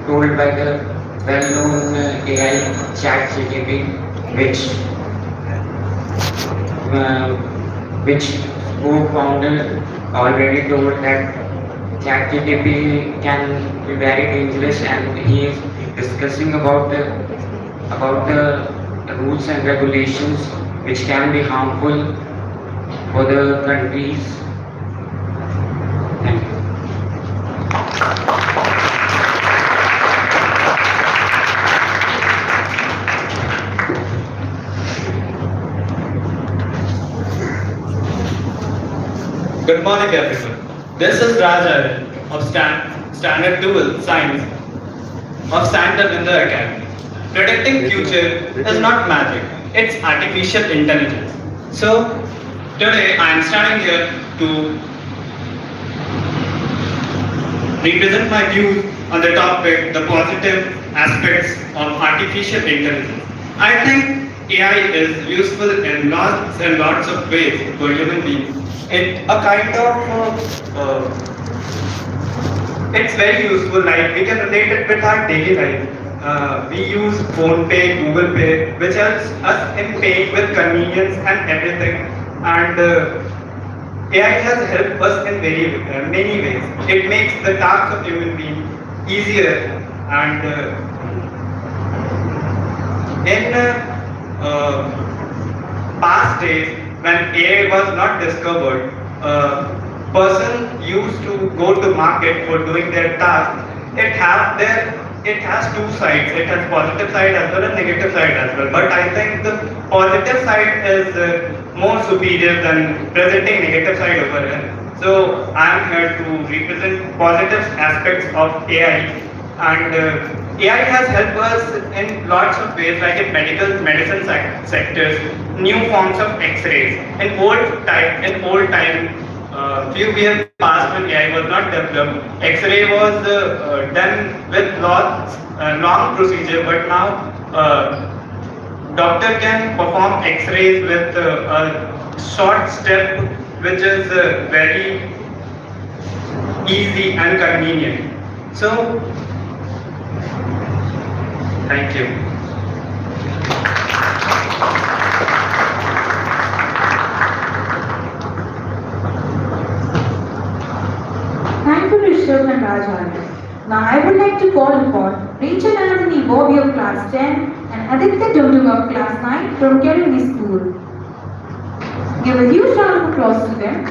told by the well-known AI ChatGPT, which co-founder already told that ChatGPT can be very dangerous, and he is discussing about the rules and regulations which can be harmful for the countries. Thank you. Good morning everyone. This is Raj Aryan of Standard 2 Science of St. Aurobindo Academy. Predicting future is not magic, it's artificial intelligence. So today I am standing here to represent my views on the topic, the positive aspects of artificial intelligence. I think AI is useful in lots and lots of ways for human beings. It's very useful, like we can relate it with our daily life. We use phone pay, Google Pay, which helps us in paying with convenience and everything. And AI has helped us in many ways. It makes the tasks of human being easier, and in past days when AI was not discovered, person used to go to market for doing their task. It has two sides. It has positive side as well as negative side as well. But I think the positive side is more superior than presenting negative side over here. So I am here to represent positive aspects of AI, and AI has helped us in lots of ways, like in medicine sectors, new forms of X-rays. In old time, few years past when AI was not developed, X-ray was done with long procedure, but now doctor can perform X-rays with a short step, which is very easy and convenient. So, thank you. Thank you, Rishabh and Rajan. Now I would like to call upon Rachel Anthony Bobby of Class 10 and Aditya Dundung of Class 9 from Kerala School. Give a huge round of applause to them.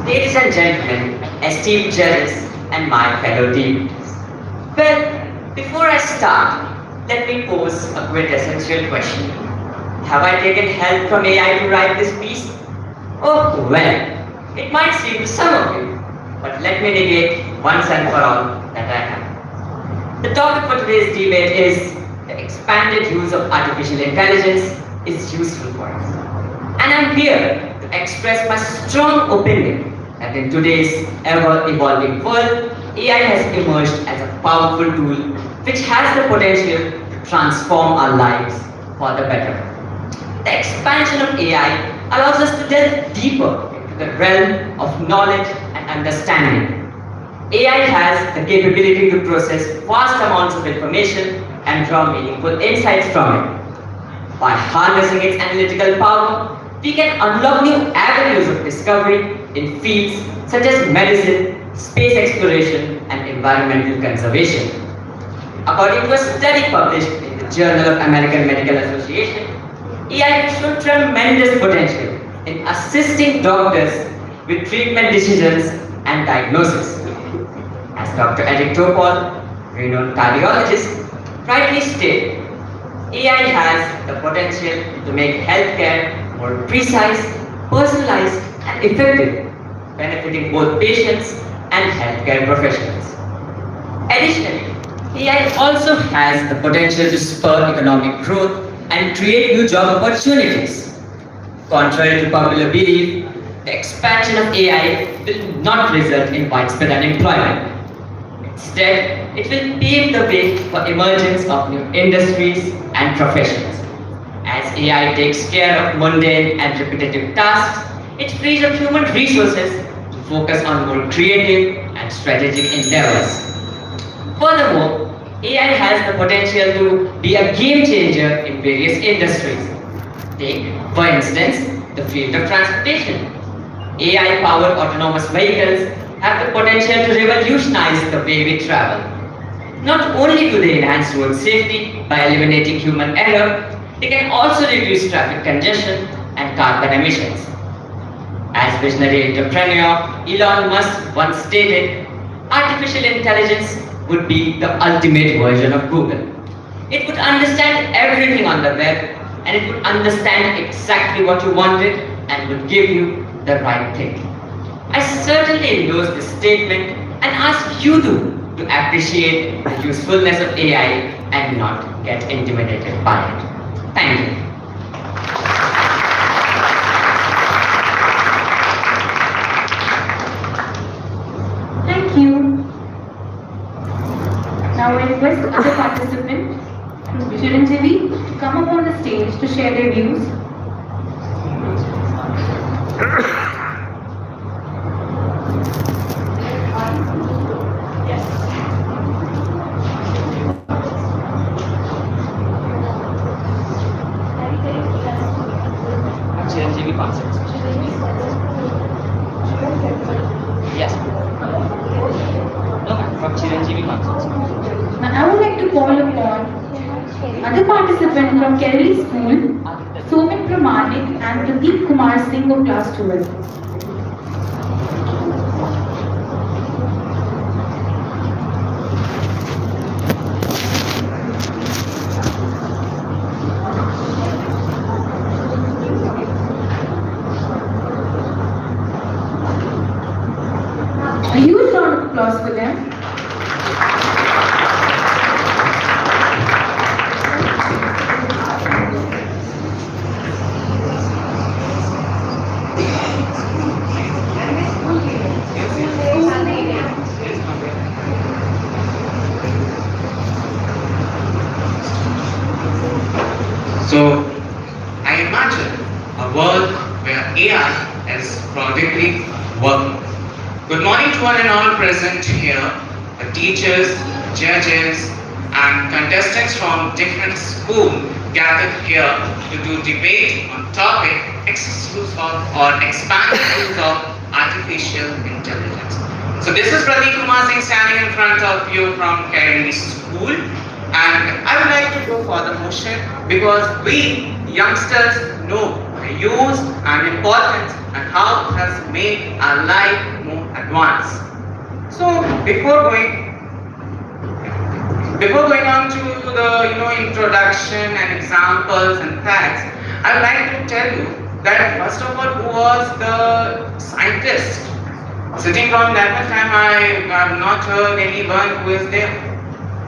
Ladies and gentlemen, esteemed judges, and my fellow teammates. Well, before I start, let me pose a quintessential question. Have I taken help from AI to write this piece? Oh, well, it might seem to some of you, but let me negate once and for all that I have. The topic for today's debate is the expanded use of artificial intelligence is useful for us. And I'm here to express my strong opinion that in today's ever-evolving world, AI has emerged as a powerful tool which has the potential to transform our lives for the better. The expansion of AI allows us to delve deeper into the realm of knowledge and understanding. AI has the capability to process vast amounts of information and draw meaningful insights from it. By harnessing its analytical power, we can unlock new avenues of discovery in fields such as medicine, space exploration, and environmental conservation. According to a study published in the Journal of American Medical Association, AI has shown tremendous potential in assisting doctors with treatment decisions and diagnosis. As Dr. Eric Topol, renowned cardiologist, rightly stated, AI has the potential to make healthcare more precise, personalized, and effective, benefiting both patients and healthcare professionals. Additionally, AI also has the potential to spur economic growth and create new job opportunities. Contrary to popular belief, the expansion of AI will not result in widespread unemployment. Instead, it will pave the way for emergence of new industries and professions. As AI takes care of mundane and repetitive tasks, it frees up human resources to focus on more creative and strategic endeavors. Furthermore, AI has the potential to be a game changer in various industries. Take, for instance, the field of transportation. AI-powered autonomous vehicles have the potential to revolutionize the way we travel. Not only do they enhance road safety by eliminating human error, they can also reduce traffic congestion and carbon emissions. As visionary entrepreneur Elon Musk once stated, artificial intelligence would be the ultimate version of Google. It would understand everything on the web, and it would understand exactly what you wanted and would give you the right thing. I certainly endorse this statement and ask you to appreciate the usefulness of AI and not get intimidated by it. Thank you. Thank you. Now I request the other participant, Chiranjeevi, to come up on the stage to share their views. Chiranjeevi concepts. Yes. No, ma'am, from Chiranjeevi concepts. Now I would like to call upon Other participants from Kerala School, Somin Pramanik and Pradeep Kumar Singh of class 12. A huge round of applause for them. So, I imagine a world where AI is practically working. Good morning to one and all present here, the teachers, judges, and contestants from different schools gathered here to do debate on topic excess use of or expanded use of artificial intelligence. So this is Pradeep Kumar Singh standing in front of you from Kerala School, and I would like to go for the motion because we youngsters know the use and importance and how it has made our life more advanced. So before going on to the introduction and examples and facts, I would like to tell you that first of all, who was the scientist? Sitting from that much time, I have not heard anyone who is there.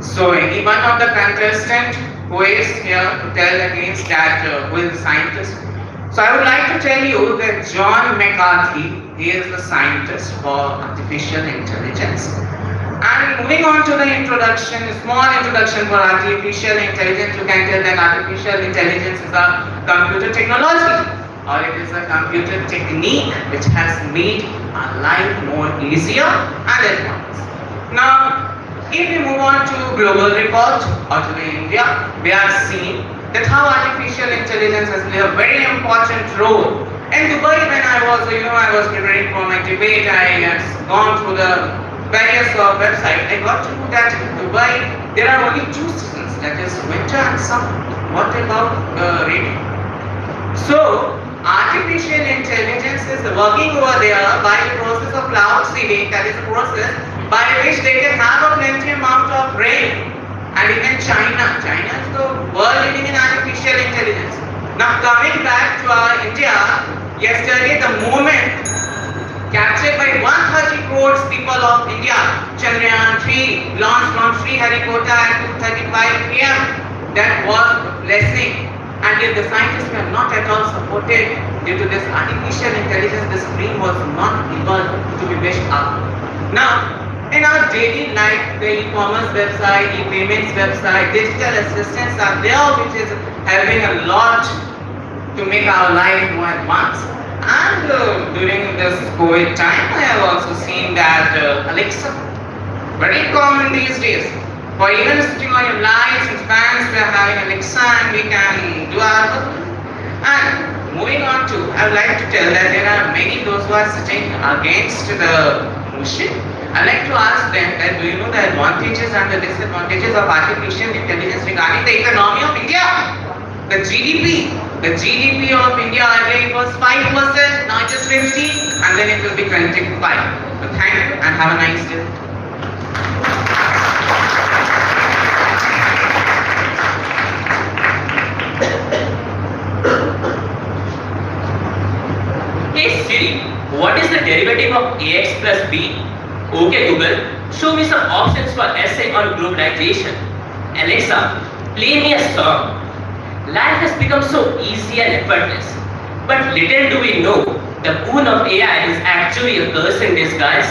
So any one of the contestant who is here to tell against that who is the scientist? So I would like to tell you that John McCarthy, he is the scientist for artificial intelligence. And moving on to the introduction, a small introduction for artificial intelligence, you can tell that artificial intelligence is a computer technology or it is a computer technique which has made our life more easier and advanced. Now, if we move on to global report or to India, we are seeing that how artificial intelligence has played a very important role. In Dubai, when I was preparing for my debate, I have gone through the various websites. I got to know that in Dubai there are only two seasons, that is winter and summer. What about rain? So artificial intelligence is working over there by the process of cloud seeding, that is the process by which they can have a plenty amount of rain. And even China is the world leading in artificial intelligence. Now coming back to our India, yesterday the moment captured by 130 crores people of India, Chandrayaan 3 launched from Sriharikota at 2:35 p.m. That was a blessing. And if the scientists were not at all supported due to this artificial intelligence, this dream was not able to be wished up. Now, in our daily life, the e-commerce website, e-payments website, digital assistants are there, which is helping a lot to make our life more advanced. And during this COVID time, I have also seen that Alexa, very common these days. For even switching on your lights and fans, we are having Alexa and we can do our work. And moving on to, I would like to tell that there are many those who are sitting against the motion. I'd like to ask them that do you know the advantages and the disadvantages of artificial intelligence regarding the economy of India? The GDP of India earlier it was 5%, now it is 50, and then it will be 25. So thank you and have a nice day. Hey Siri, what is the derivative of AX plus B? Okay Google, show me some options for essay on globalization. Alexa, play me a song. Life has become so easy and effortless. But little do we know, the boon of AI is actually a curse in disguise.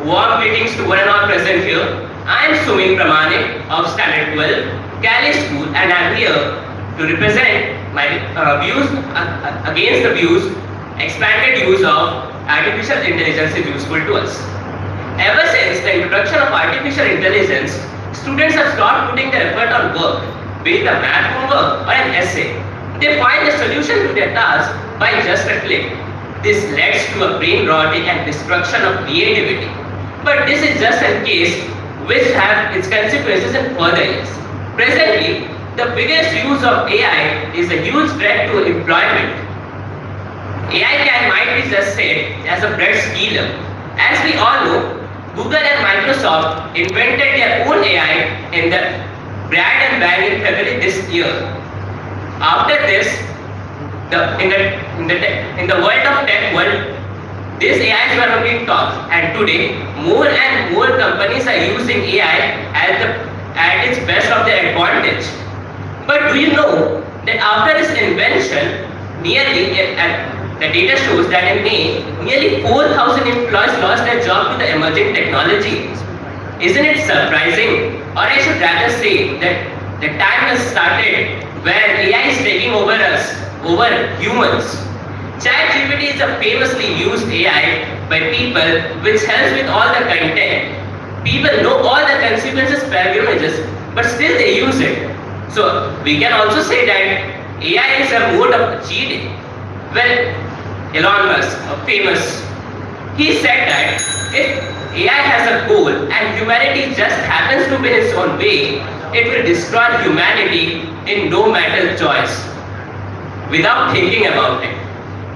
Warm greetings to one and all present here. I am Sumin Pramanik of Standard 12, Cali School, and I am here to represent my views against the views expanded use of artificial intelligence is useful to us. Ever since the introduction of artificial intelligence, students have stopped putting their effort on work, be it a math homework or an essay. They find the solution to their task by just a click. This leads to a brain rotting and destruction of creativity. But this is just a case which have its consequences in further years. Presently, the biggest use of AI is a huge threat to employment. Might be just said as a bread stealer. As we all know, Google and Microsoft invented their own AI in the bread and bang in February this year. After this, in the world of tech world, these AIs were only talks, and today more and more companies are using AI at its best of their advantage. But do you know that after this invention, the data shows that in May, nearly 4,000 employees lost their job to the emerging technology. Isn't it surprising? Or I should rather say that the time has started where AI is taking over us, over humans. ChatGPT is a famously used AI by people which helps with all the content. People know all the consequences, pilgrimages, but still they use it. So we can also say that AI is a mode of cheating. Well, Elon Musk, famous, he said that if AI has a goal and humanity just happens to win its own way, it will destroy humanity in no matter choice, without thinking about it.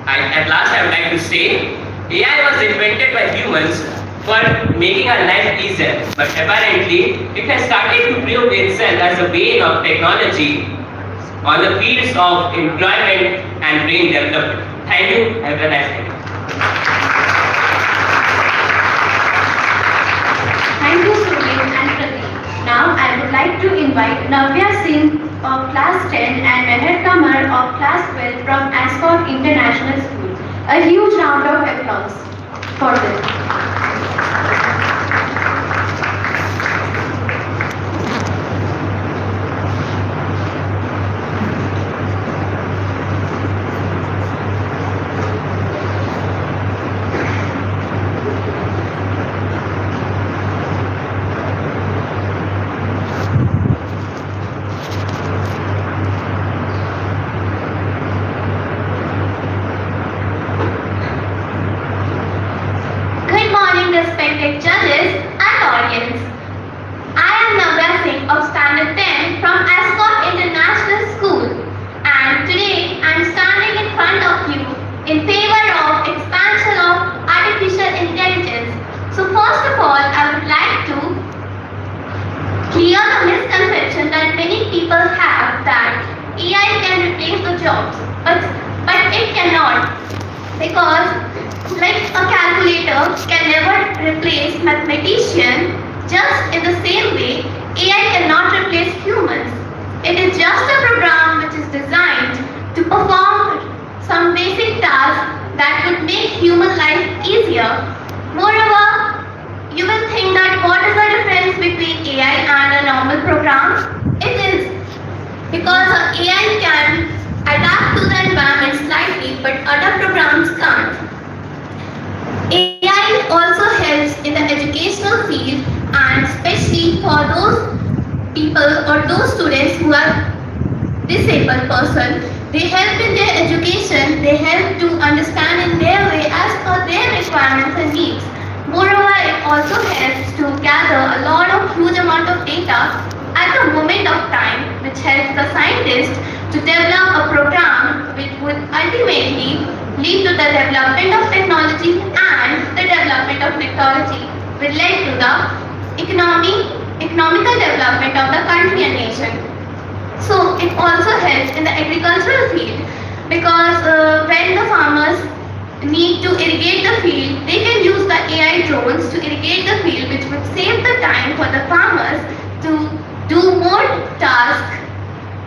At last I would like to say, AI was invented by humans for making our life easier, but apparently it has started to prove itself as a bane of technology on the fields of employment and brain development. Thank you. Have a nice day. Thank you, Surin and Pradeep. Now I would like to invite Navya Singh of Class 10 and Meher Kamar of Class 12 from Ascot International School. A huge round of applause for them. Respected judges and audience, I am Navya Singh of Standard 10 from Ascot International School, and today I am standing in front of you in favor of expansion of artificial intelligence. So first of all, I would like to clear the misconception that many people have that AI can replace the jobs, but it cannot, because like a calculator can never replace mathematician, just in the same way, AI cannot replace humans. It is just a program which is designed to perform some basic tasks that would make human life easier. Moreover, you will think that what is the difference between AI and a normal program? It is because AI can adapt to the environment slightly, but other programs can't. AI also helps in the educational field, and especially for those people or those students who are disabled person, they help in their education, they help to understand in their way as per their requirements and needs. Moreover, it also helps to gather a lot of huge amount of data at the moment of time, which helps the scientist to develop a program which would ultimately lead to the development of technology, and the development of technology will lead to the economical development of the country and nation. So it also helps in the agricultural field, because when the farmers need to irrigate the field, they can use the AI drones to irrigate the field, which would save the time for the farmers to do more tasks.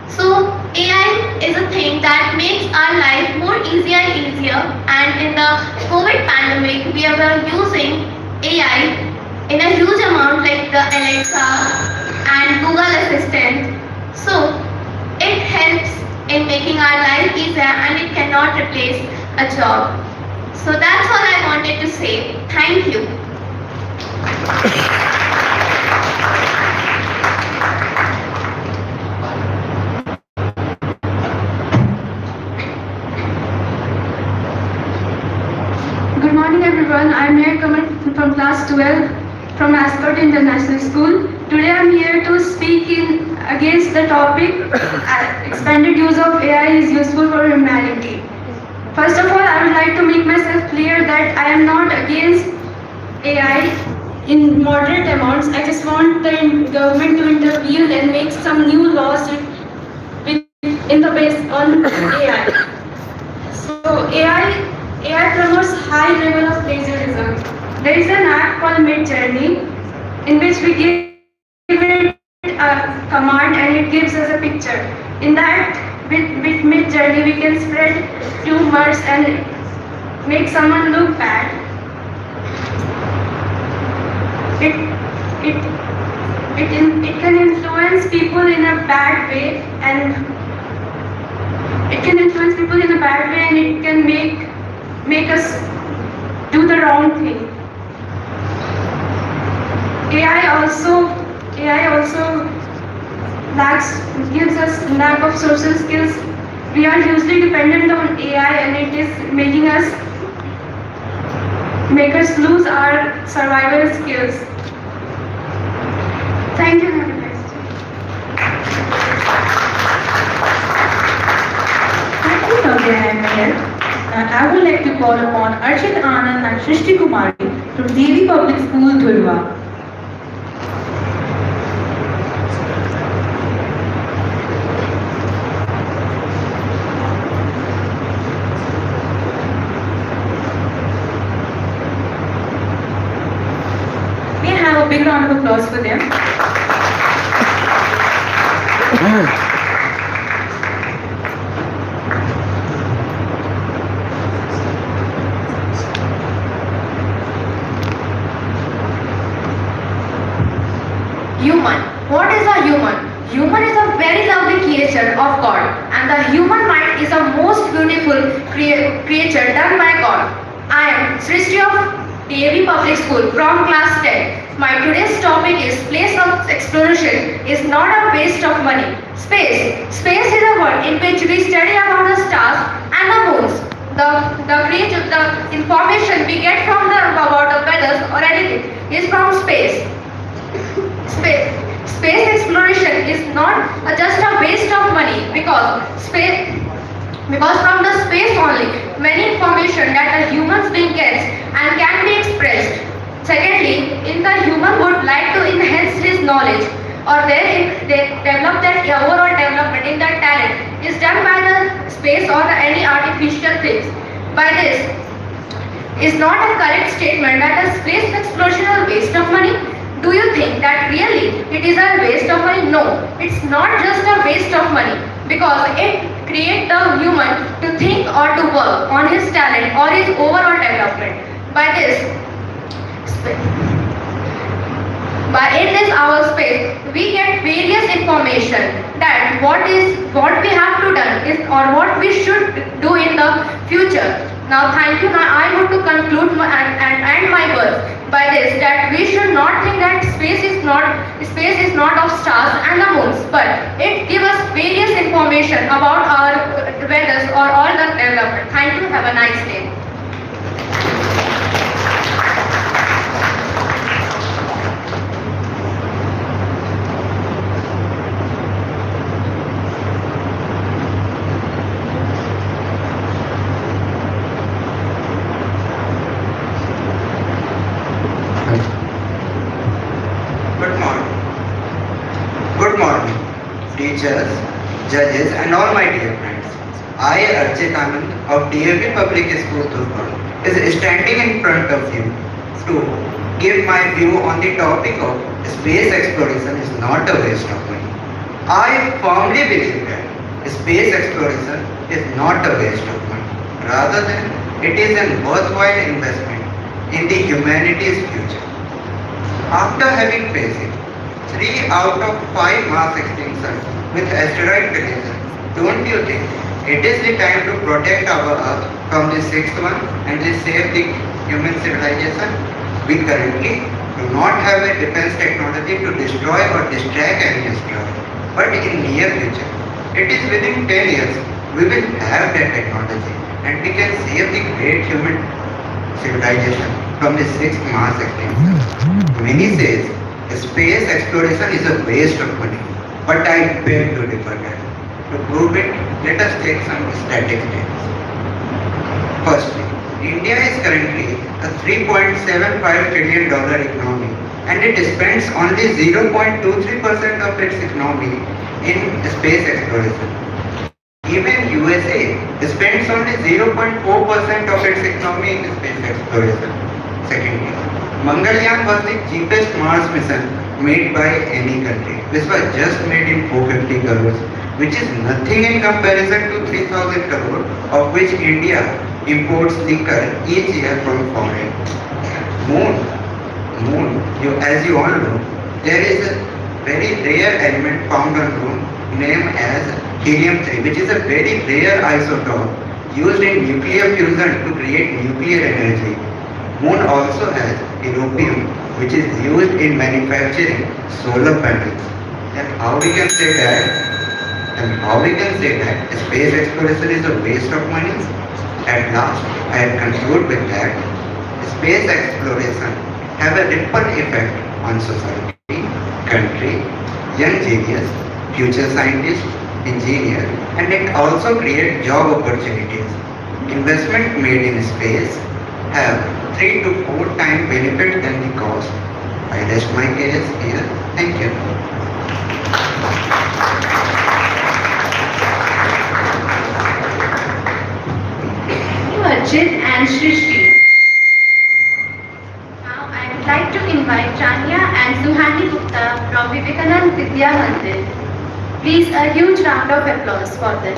So AI is a thing that makes our life more easier and easier, and in the COVID pandemic we were using AI in a huge amount, like the Alexa and Google Assistant. So it helps in making our life easier, and it cannot replace a job. So that's all I wanted to say. Thank you. Good morning everyone, I am Meher Kamar from class 12 from Ascot International School. Today I am here to speak in against the topic expanded use of AI is useful for humanity. First of all, I would like to make myself clear that I am not against AI in moderate amounts. I just want the government to intervene and make some new laws in the base on AI. So AI promotes high level of plagiarism. There is an app called Mid Journey in which we give it a command and it gives us a picture. In that, with Mid Journey, we can spread rumors and make someone look bad. It can influence people in a bad way, and it can make us do the wrong thing. AI also gives us lack of social skills. We are hugely dependent on AI, and it is make us lose our survival skills. Thank you. Have a nice day. Thank you, Navya and Meher. I would like to call upon Archit Anand and Shrishti Kumari from Devi Public School, Dhurwa. May I have a big round of applause for them? Human. What is a human? Human is a very lovely creature of God, and the human mind is a most beautiful creature done by God. I am Srishti of Devi Public School from class 10. My today's topic is place of exploration is not a waste of money. Space. Space is a world in which we study about the stars and the moons. The information we get from about the weather or anything is from space. Space exploration is not just a waste of money because from the space only many information that a human being gets and can be expressed. Secondly, if the human would like to enhance his knowledge or they develop that overall development in that talent is done by the space or any artificial things. By this is not a correct statement that a space exploration is a waste of money. Do you think that really it is a waste of money? No, it's not just a waste of money because it creates the human to think or to work on his talent or his overall development. In this our space, we get various information that what we have to done is or what we should do in the future. Now thank you. Now I want to conclude and end my words by this that we should not think that space is not of stars and the moons, but it gives us various information about our weathers or all the development. Thank you. Have a nice day. Good morning, teachers, judges and all my dear friends. I, Archit Anand of DAV Public School, Dhurwa, is standing in front of you to give my view on the topic of space exploration is not a waste of money. I firmly believe that space exploration is not a waste of money. Rather than it is a worthwhile investment in the humanity's future. After having faced 3 out of 5 mass extinctions with asteroid collision, don't you think it is the time to protect our Earth from the 6th one and save the human civilization? We currently do not have a defense technology to destroy or distract any asteroid, but in near future, it is within 10 years, we will have that technology and we can save the great human civilization from the 6th mass extinction. Many says space exploration is a waste of money. But I beg to differ that. To prove it, let us take some statistics. Firstly, India is currently a $3.75 trillion economy and it spends only 0.23% of its economy in space exploration. Even USA spends only 0.4% of its economy in space exploration. Secondly, Mangalyaan was the cheapest Mars mission made by any country. This was just made in 450 crores, which is nothing in comparison to 3000 crore of which India imports liquor each year from foreign. Moon, as you all know, there is a very rare element found on Moon named as helium-3, which is a very rare isotope used in nuclear fusion to create nuclear energy. Moon also has europium, which is used in manufacturing solar panels. And how we can say that space exploration is a waste of money? At last, I conclude with that space exploration have a ripple effect on society, country, young genius, future scientists, engineers, and it also creates job opportunities. Investment made in space have 3 to 4 times benefit than the cost. I rest my case here. Thank you. Arjit and Shrishti. Now I would like to invite Chania and Suhani Gupta from Vivekanand Vidya Mandir. Please a huge round of applause for them.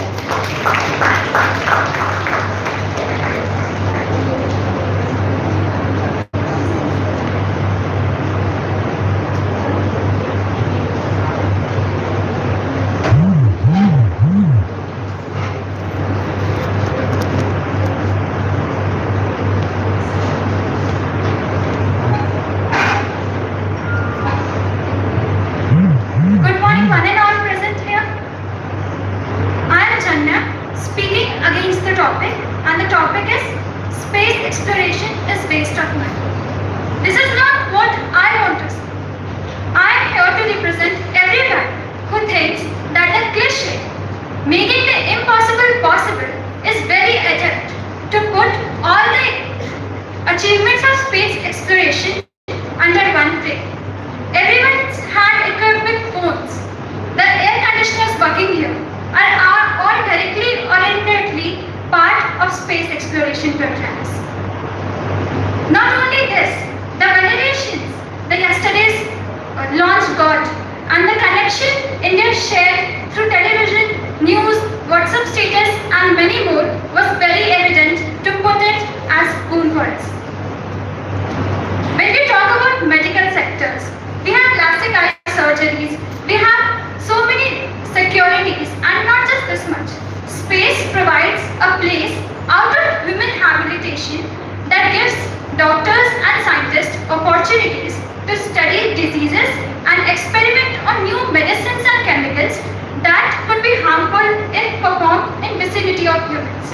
Good morning, one and all present here. I am Chanya, speaking against the topic, and the topic is space exploration is waste of money. This is not what I want to say. I am here to represent everyone who thinks that the cliche, making the impossible possible, is very adept to put all the achievements of space exploration under one plate. Everyone's hand equipped with phones. The air conditioners working here are all directly or indirectly part of space exploration programs. Not only this, the venerations, the yesterday's launch got, and the connection India shared through television, news, WhatsApp status, and many more was very evident to put it as boon for us. When we talk about medical sectors, we have plastic eye surgeries, we have so many securities, and not just this much. Space provides a place out of human habilitation that gives doctors and scientists opportunities to study diseases and experiment on new medicines and chemicals that could be harmful if performed in vicinity of humans.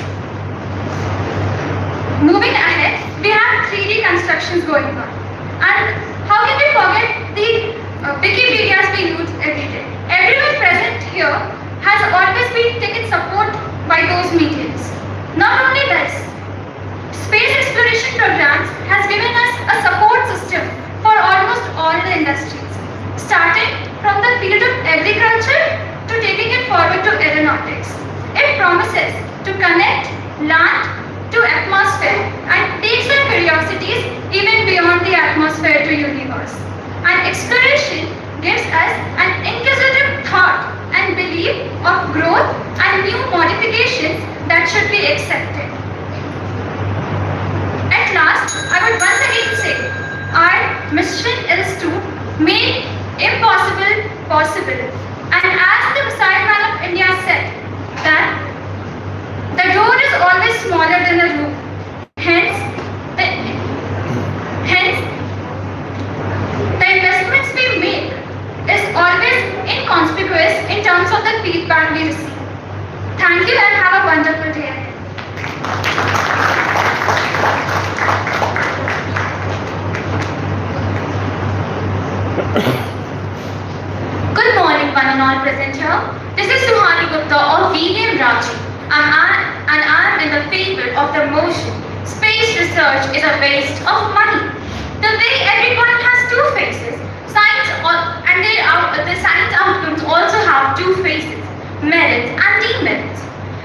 Moving ahead, we have 3D constructions going on. And how can we forget the Wikipedias we use every day? Everyone present here has always been taken support by those mediums. Not only this, space exploration programs has given us a support system for almost all the industries, starting from the field of agriculture to taking it forward to aeronautics. It promises to connect land to atmosphere and takes our curiosities even beyond the atmosphere to universe. And exploration gives us an inquisitive thought and belief of growth and new modifications that should be accepted. At last, I would once again say, our mission is to make impossible possible. And as the Missile Man of India said, that the door is always smaller than the room. Hence, the investments we make is always inconspicuous in terms of the feedback we receive. Thank you and have a wonderful day ahead. Good morning, one and all present here. This is Suhani Gupta of VM Raji, and I am in the favor of the motion. Space research is a waste of money. The way everyone has two faces, the science outcomes also have two faces, merits and demerits.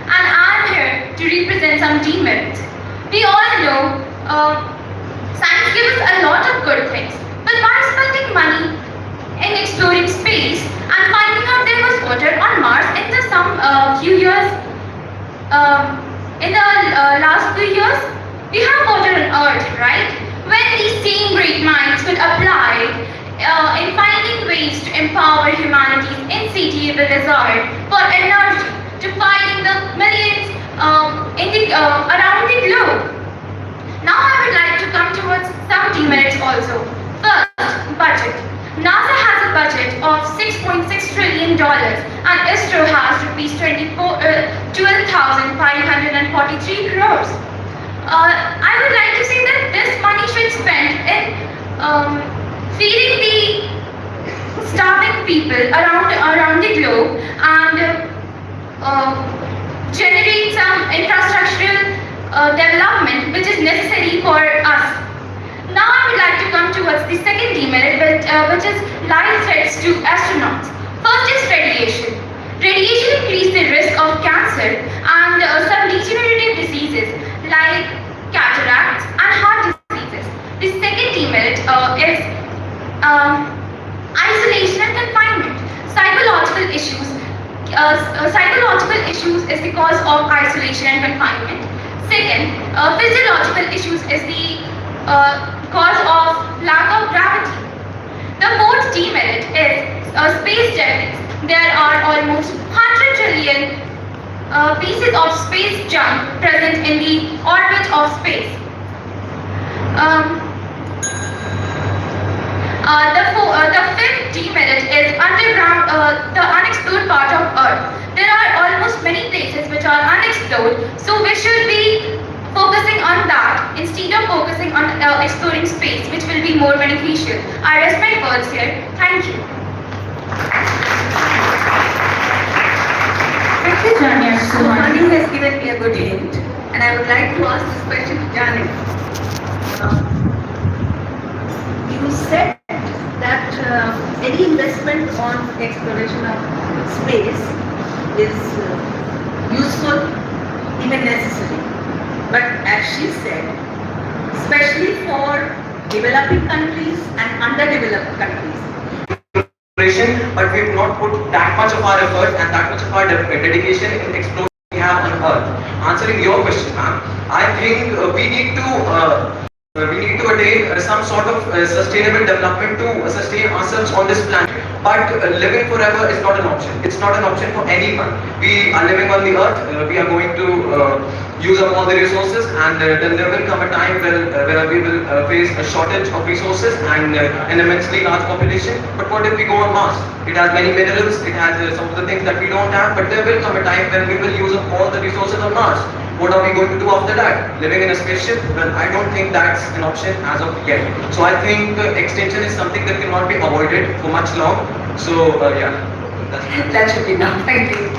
And I am here to represent some demerits. We all know science gives us a lot of good things, but by spending money in exploring space and finding out there was water on Mars in the few years, in the last few years, we have water on Earth, right? When these same great minds could apply in finding ways to empower humanity's insatiable desire for energy to fighting the millions around the globe. Now I would like to come towards some demerits also. First, budget. NASA has a budget of $6.6 trillion and ISRO has rupees 12,543 crores. I would like to say that this money should spend in feeding the starving people around the globe and generate some infrastructural development which is necessary for us. Now I would like to come towards the second demerit, which is life threats to astronauts. First is radiation. Radiation increases the risk of cancer and some degenerative diseases like cataracts and heart diseases. The second demerit is isolation and confinement. Psychological issues is the cause of isolation and confinement. Second, physiological issues is the cause of lack of gravity. The fourth demerit is space debris. There are almost 100 trillion pieces of space junk present in the orbit of space. The fifth demerit is underground, the unexplored part of Earth. There are almost many places which are unexplored, so we should be focusing on that instead of focusing on exploring space, which will be more beneficial. I rest my words here. Thank you. Thank you, Jania. Suhani has given me a good hint, and I would like to ask this question to Jania. You said that any investment on exploration of space is useful, even necessary. But as she said, especially for developing countries and underdeveloped countries, but we've not put that much of our effort and that much of our dedication in exploring what we have on Earth. Answering your question, ma'am, I think we need to attain some sort of sustainable development to sustain ourselves on this planet. But living forever is not an option. It's not an option for anyone. We are living on the Earth. We are going to use up all the resources, and then there will come a time where we will face a shortage of resources and an immensely large population. But what if we go on Mars? It has many minerals, it has some of the things that we don't have, but there will come a time when we will use up all the resources on Mars. What are we going to do after that? Living in a spaceship? Well, I don't think that's an option as of yet. So I think extinction is something that cannot be avoided for much long. So yeah, that should be enough. Thank you.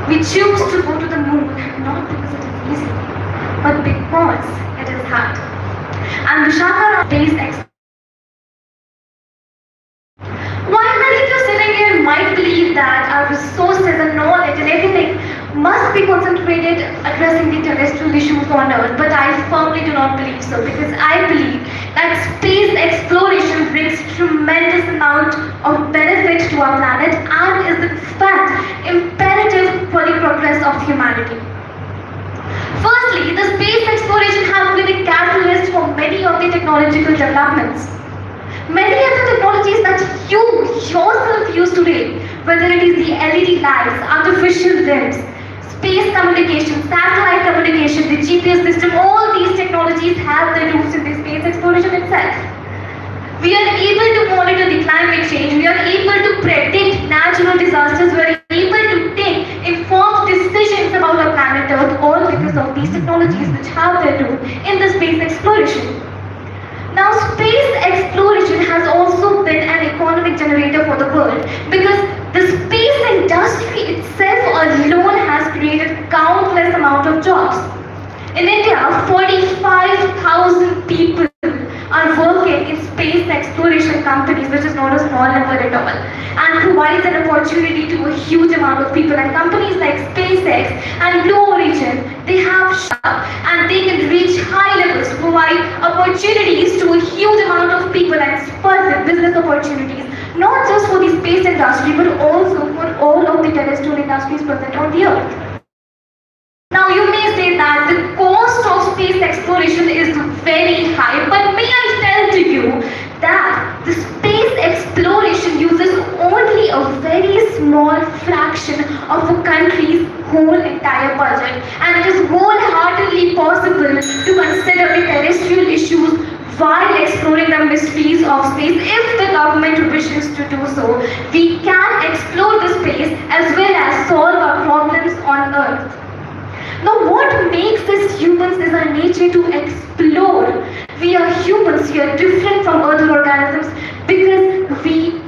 We choose to go to the moon not because it is easy, but because it is hard. And Vishaka space while many of you sitting here might believe that our resources and knowledge and everything must be concentrated addressing the terrestrial issues on Earth, but I firmly do not believe so, because I believe that space exploration brings tremendous amount of benefit to our planet and is in fact imperative for the progress of humanity. Firstly, the space exploration has been a catalyst for many of the technological developments. Many of the technologies that you yourself use today, whether it is the LED lights, artificial limbs, space communication, satellite communication, the GPS system, all these technologies have their roots in the space exploration itself. We are able climate change, we are able to predict natural disasters, we are able to take informed decisions about our planet Earth, all because of these technologies which have their role in the space exploration. Now, space exploration has also been an economic generator for the world because the space industry itself alone has created countless amount of jobs. In India, 45,000 people are working in space exploration companies, which is not a small number at all, and provides an opportunity to a huge amount of people. And companies like SpaceX and Blue Origin, they have shut and they can reach high levels, provide opportunities to a huge amount of people and spur business opportunities, not just for the space industry, but also for all of the terrestrial industries present on the Earth. Now you may say that the cost of space exploration is very high, but may I tell to you that the space exploration uses only a very small fraction of a country's whole entire budget, and it is wholeheartedly possible to consider the terrestrial issues while exploring the mysteries of space. If the government wishes to do so, we can explore the space as well as solve our problems on Earth. Now, what makes us humans is our nature to explore. We are humans, we are different from other organisms because we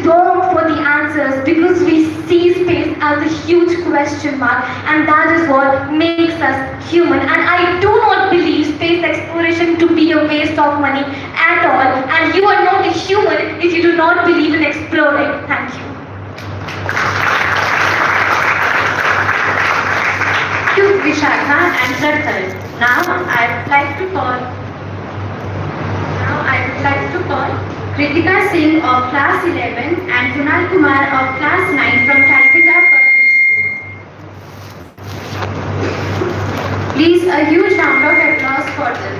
long for the answers, because we see space as a huge question mark, and that is what makes us human. And I do not believe space exploration to be a waste of money at all, and you are not a human if you do not believe in exploring. Thank you. Vishakha and Sarthal. Now I would like to call Kritika Singh of class 11 and Kunal Kumar of class 9 from Calcutta Public School. Please, a huge round of applause for them.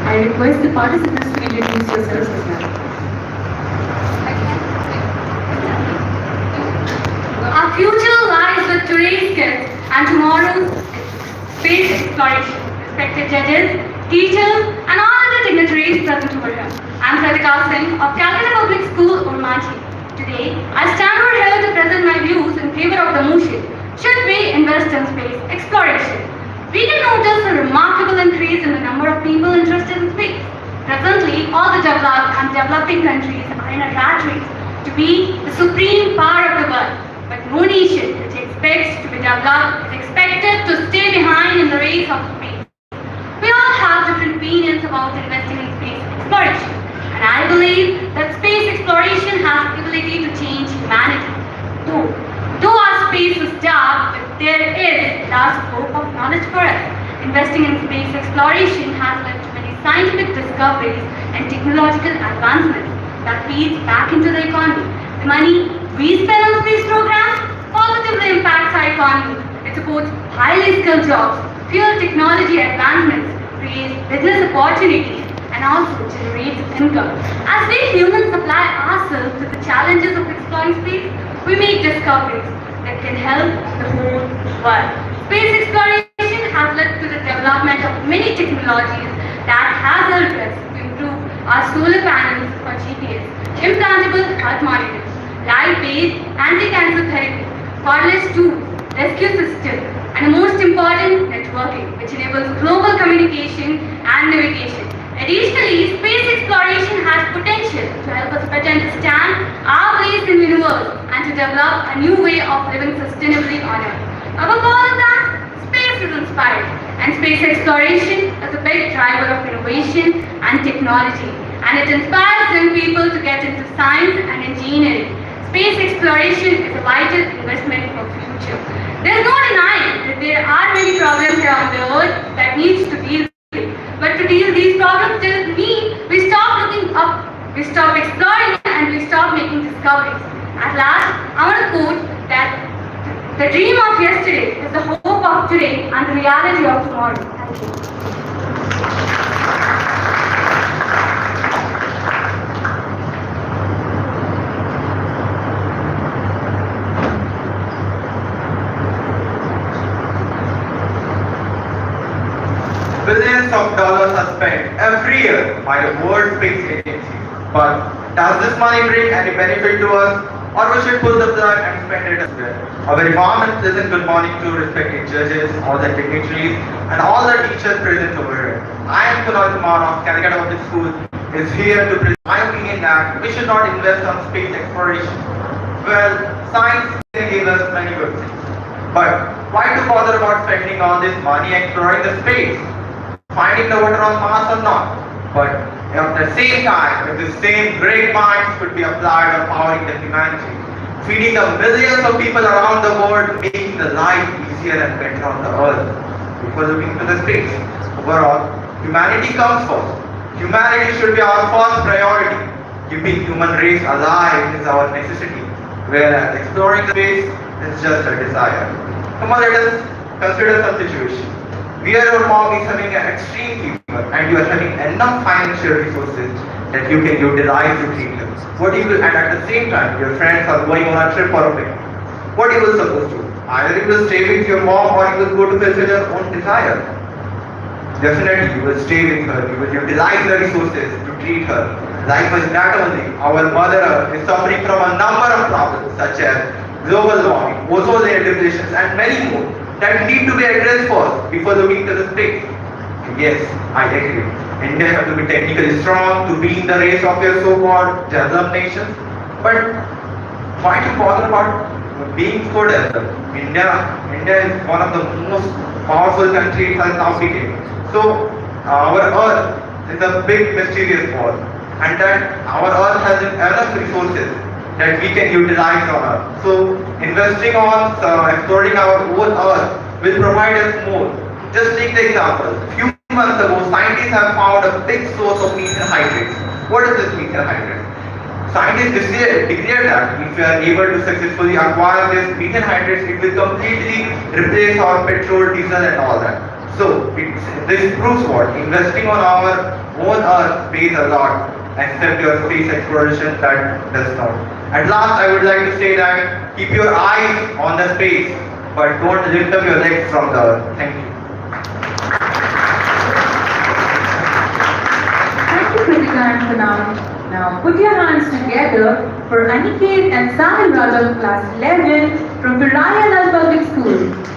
I request the participants to introduce yourselves as well. Our future lies with today's kids and tomorrow's space exploration. Respected judges, teachers, and all other dignitaries present over here. I am Kritika Singh of Calcutta Public School, Urmanchi. Today, I stand over here to present my views in favor of the motion. Should we invest in space exploration? We can notice a remarkable increase in the number of people interested in space. Presently, all the developed and developing countries are in a rat race to be the supreme power of the world. But no nation which expects to be developed is expected to stay behind in the race of space. We all have different opinions about investing in space exploration, and I believe that space exploration has the ability to change humanity. Though our space is dark, but there is large scope of knowledge for us. Investing in space exploration has led to many scientific discoveries and technological advancements that feeds back into the economy. The money we spend on space programs positively impacts our economy. It supports highly skilled jobs, fuel technology advancements, creates business opportunities, and also generates income. As we humans apply ourselves to the challenges of exploring space, we make discoveries that can help the whole world. Space exploration has led to the development of many technologies that has helped us to improve our solar panels or GPS, implantable heart monitors, light-based anti-cancer therapy, cordless tools, rescue systems, and most important, networking, which enables global communication and navigation. Additionally, space exploration has potential to help us better understand our place in the universe and to develop a new way of living sustainably on Earth. Above all of that, space is inspiring, and space exploration is a big driver of innovation and technology, and it inspires young people to get into science and engineering. Space exploration is a vital investment for future. There is no denying that there are many problems here on the reality of tomorrow. Thank you. Billions of dollars are spent every year by the World Space Agency. But does this money bring any benefit to us? Or we should pull the plug and spend it elsewhere? A very warm and pleasant good morning to respected judges, all the dignitaries, and all the teachers present over here. I am Kunal Kumar of Calcutta Public School is here to present my opinion that we should not invest on space exploration. Well, science can give us many good things. But why to bother about spending all this money exploring the space? Finding the water on Mars or not? But at the same time, if the same great minds could be applied on powering the humanity, feeding the millions of people around the world, making the life easier and better on the earth, before looking to the space. Overall, humanity comes first. Humanity should be our first priority. Keeping human race alive is our necessity, whereas exploring space is just a desire. Come on, let us consider some situation. Where your mom is having an extreme fever and you are having enough financial resources that you can utilize to treat them. What you will, and at the same time, your friends are going on a trip or a picnic. What you will supposed to do? Either you will stay with your mom or you will go to fulfill your own desire. Definitely, you will stay with her. You will utilize the resources to treat her. Likewise, not only our Mother Earth is suffering from a number of problems such as global warming, ozone layer depletions, and many more that need to be addressed first before looking to the space. Yes, I agree. India has to be technically strong to be in the race of your so-called developed nations. But why to bother about being so developed? India is one of the most powerful countries has now become. So our Earth is a big mysterious ball, and that our Earth has enough resources that we can utilize on Earth. So investing on exploring our own Earth will provide us more. Just take the example. Few months ago, scientists have found a big source of methyl hydrates. What is this methyl hydrate? Scientists declared that if we are able to successfully acquire this methyl hydrates, it will completely replace our petrol, diesel, and all that. So this proves what? Investing on our own Earth pays a lot, except your space exploration that does not. At last, I would like to say that keep your eyes on the space, but don't lift up your legs from the Earth. Thank you. Thank you, Kritika and Kunal. Now put your hands together for Aniket and Sahil Raj of class 11 from Piraya Public School.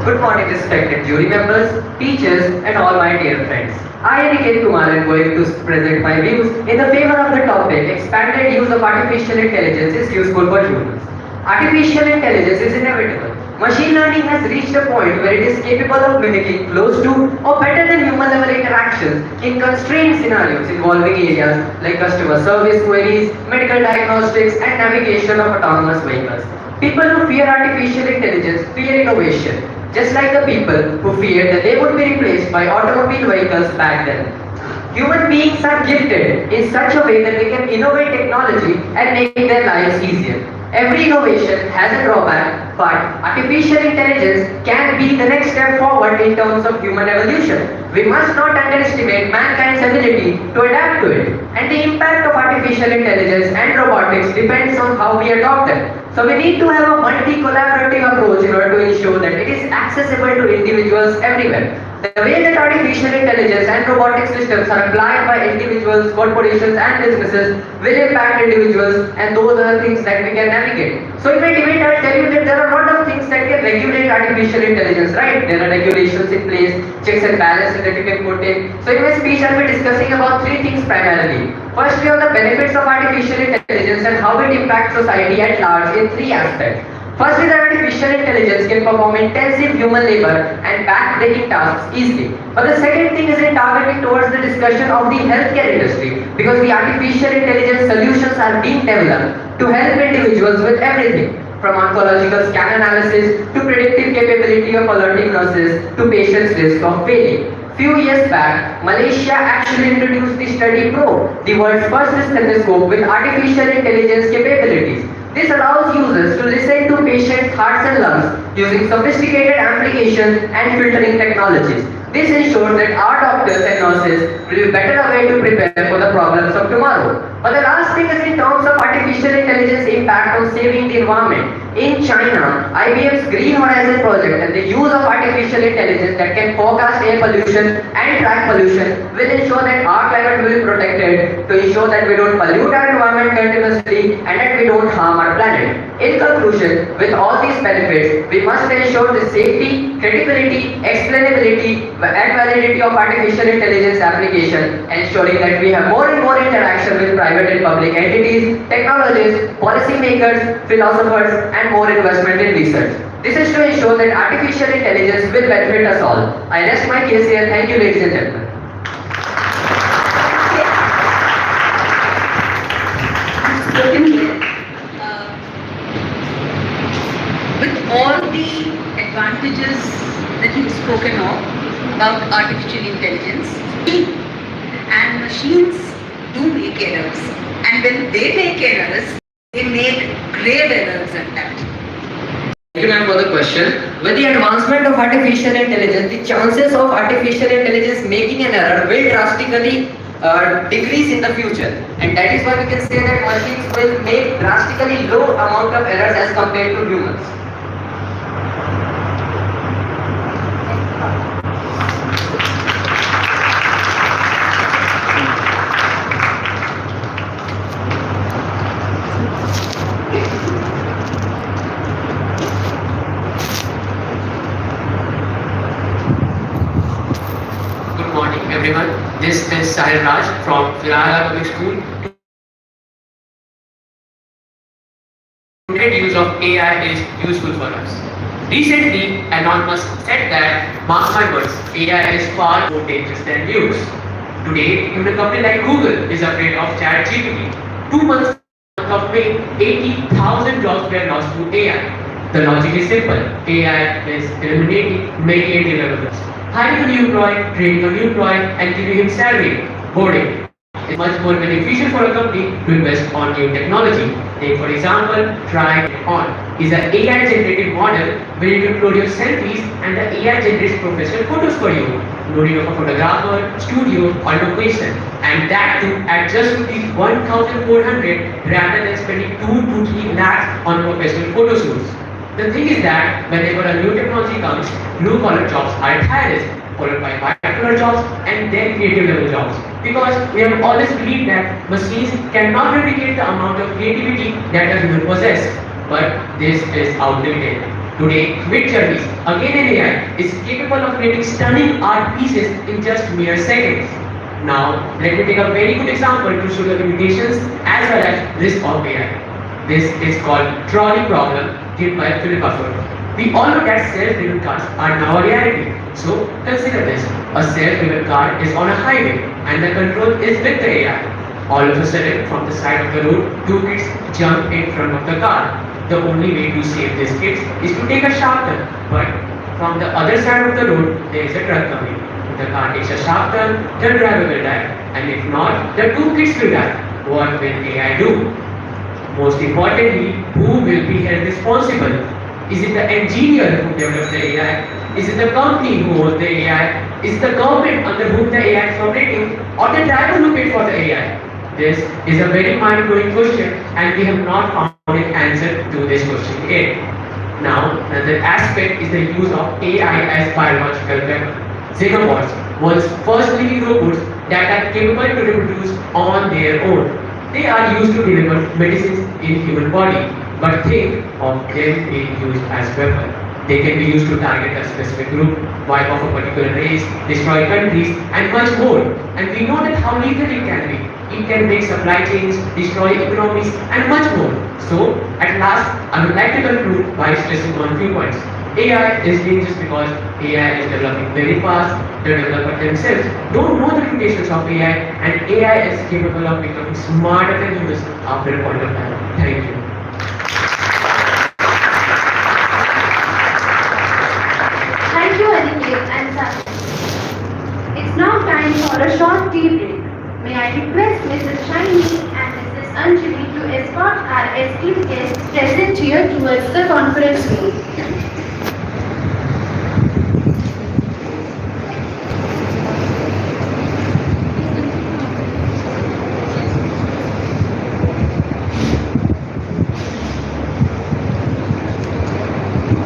Good morning, respected jury members, teachers, and all my dear friends. I, Aniket Kumar, am going to present my views in the favor of the topic expanded use of artificial intelligence is useful for humans. Artificial intelligence is inevitable. Machine learning has reached a point where it is capable of mimicking close to or better than human level interactions in constrained scenarios involving areas like customer service queries, medical diagnostics, and navigation of autonomous vehicles. People who fear artificial intelligence fear innovation, just like the people who feared that they would be replaced by automobile vehicles back then. Human beings are gifted in such a way that they can innovate technology and make their lives easier. Every innovation has a drawback, but artificial intelligence can be the next step forward in terms of human evolution. We must not underestimate mankind's ability to adapt to it, and the impact of artificial intelligence and robotics depends on how we adopt them. So we need to have a multi-collaborative approach in order to ensure that it is accessible to individuals everywhere. The way that artificial intelligence and robotic systems are applied by individuals, corporations, and businesses will impact individuals, and those are the things that we can navigate. So in my debate, I will tell you that there are a lot of things that can regulate artificial intelligence, right? There are regulations in place, checks and balances that you can put in. So in my speech, I will be discussing about three things primarily. Firstly, on the benefits of artificial intelligence and how it impacts society at large in three aspects. Firstly, that artificial intelligence can perform intensive human labor and back-breaking tasks easily. But the second thing is in targeting towards the discussion of the healthcare industry, because the artificial intelligence solutions are being developed to help individuals with everything, from oncological scan analysis to predictive capability of alerting nurses to patients' risk of failing. Few years back, Malaysia actually introduced the Study Pro, the world's first stethoscope with artificial intelligence capabilities. This allows users to listen to patients' hearts and lungs using sophisticated amplification and filtering technologies. This ensures that our doctors and nurses will be better aware to prepare for the problems of tomorrow. But the last thing is in terms of artificial intelligence impact on saving the environment. In China, IBM's Green Horizon project and the use of artificial intelligence that can forecast air pollution and track pollution will ensure that our climate will be protected, to ensure that we don't pollute our environment continuously and that we don't harm our planet. In conclusion, with all these benefits, we must ensure the safety, credibility, explainability and validity of artificial intelligence application, ensuring that we have more and more interaction with private and public entities, technologists, policymakers, philosophers, and more investment in research. This is to ensure that artificial intelligence will benefit us all. I rest my case here. Thank you, ladies and gentlemen. With all the advantages that you've spoken of about artificial intelligence, and machines do make errors, and when they make errors, they make grave errors at that. Thank you, ma'am, for the question. With the advancement of artificial intelligence, the chances of artificial intelligence making an error will drastically decrease in the future, and that is why we can say that machines will make drastically low amount of errors as compared to humans. Good morning, everyone. This is Sahil Raj from Firaya Public School. Today's use of AI is useful for us. Recently, Anonymous said that, mark my words, AI is far more dangerous than news. Today, even a company like Google is afraid of ChatGPT. 2 months of May, 80,000 jobs were lost to AI. The logic is simple. AI is eliminating many entry-level jobs. Hiring a new employee, training a new employee, and giving him salary, boarding. It's much more beneficial for a company to invest on new technology. Take for example, Try On is an AI-generated model where you can upload your selfies and the AI generates professional photos for you. No need of a photographer, studio, or location, and that too at just rupees 1,400 rather than spending 2 to 3 lakhs on professional photo shoots. The thing is that whenever a new technology comes, blue-collar jobs are at high risk, followed by white-collar jobs and then creative level jobs. Because we have always believed that machines cannot replicate the amount of creativity that a human possesses. But this is outdated. Today, Midjourney, again an AI, is capable of creating stunning art pieces in just mere seconds. Now, let me take a very good example to show the limitations as well as risk of AI. This is called trolley problem given by Philip Buffett. We all know that self-driven cars are now a reality. So consider this. A self-driven car is on a highway and the control is with the AI. All of a sudden, from the side of the road, 2 kids jump in front of the car. The only way to save these kids is to take a sharp turn. But from the other side of the road, there is a truck coming. If the car takes a sharp turn, the driver will die. And if not, the 2 kids will die. What will AI do? Most importantly, who will be held responsible? Is it the engineer who developed the AI? Is it the company who owns the AI? Is it the government under whom the AI is operating? Or the driver who paid for the AI? This is a very mind-blowing question and we have not found an answer to this question yet. Now, another aspect is the use of AI as biological weapon. Xenobots, world's first living robots that are capable to reproduce on their own. They are used to deliver medicines in human body, but think of them being used as weapons. They can be used to target a specific group, wipe off a particular race, destroy countries, and much more. And we know that how lethal it can be. It can break supply chains, destroy economies, and much more. So, at last, I would like to conclude by stressing on few points. AI is dangerous because AI is developing very fast. The developers themselves don't know the limitations of AI, and AI is capable of becoming smarter than humans after a point of time. Thank you. Thank you, Aniket and Sanjeev. It's now time for a short tea break. May I request Mrs. Shiny and Mrs. Anjali to escort our esteemed guests present here towards the conference room.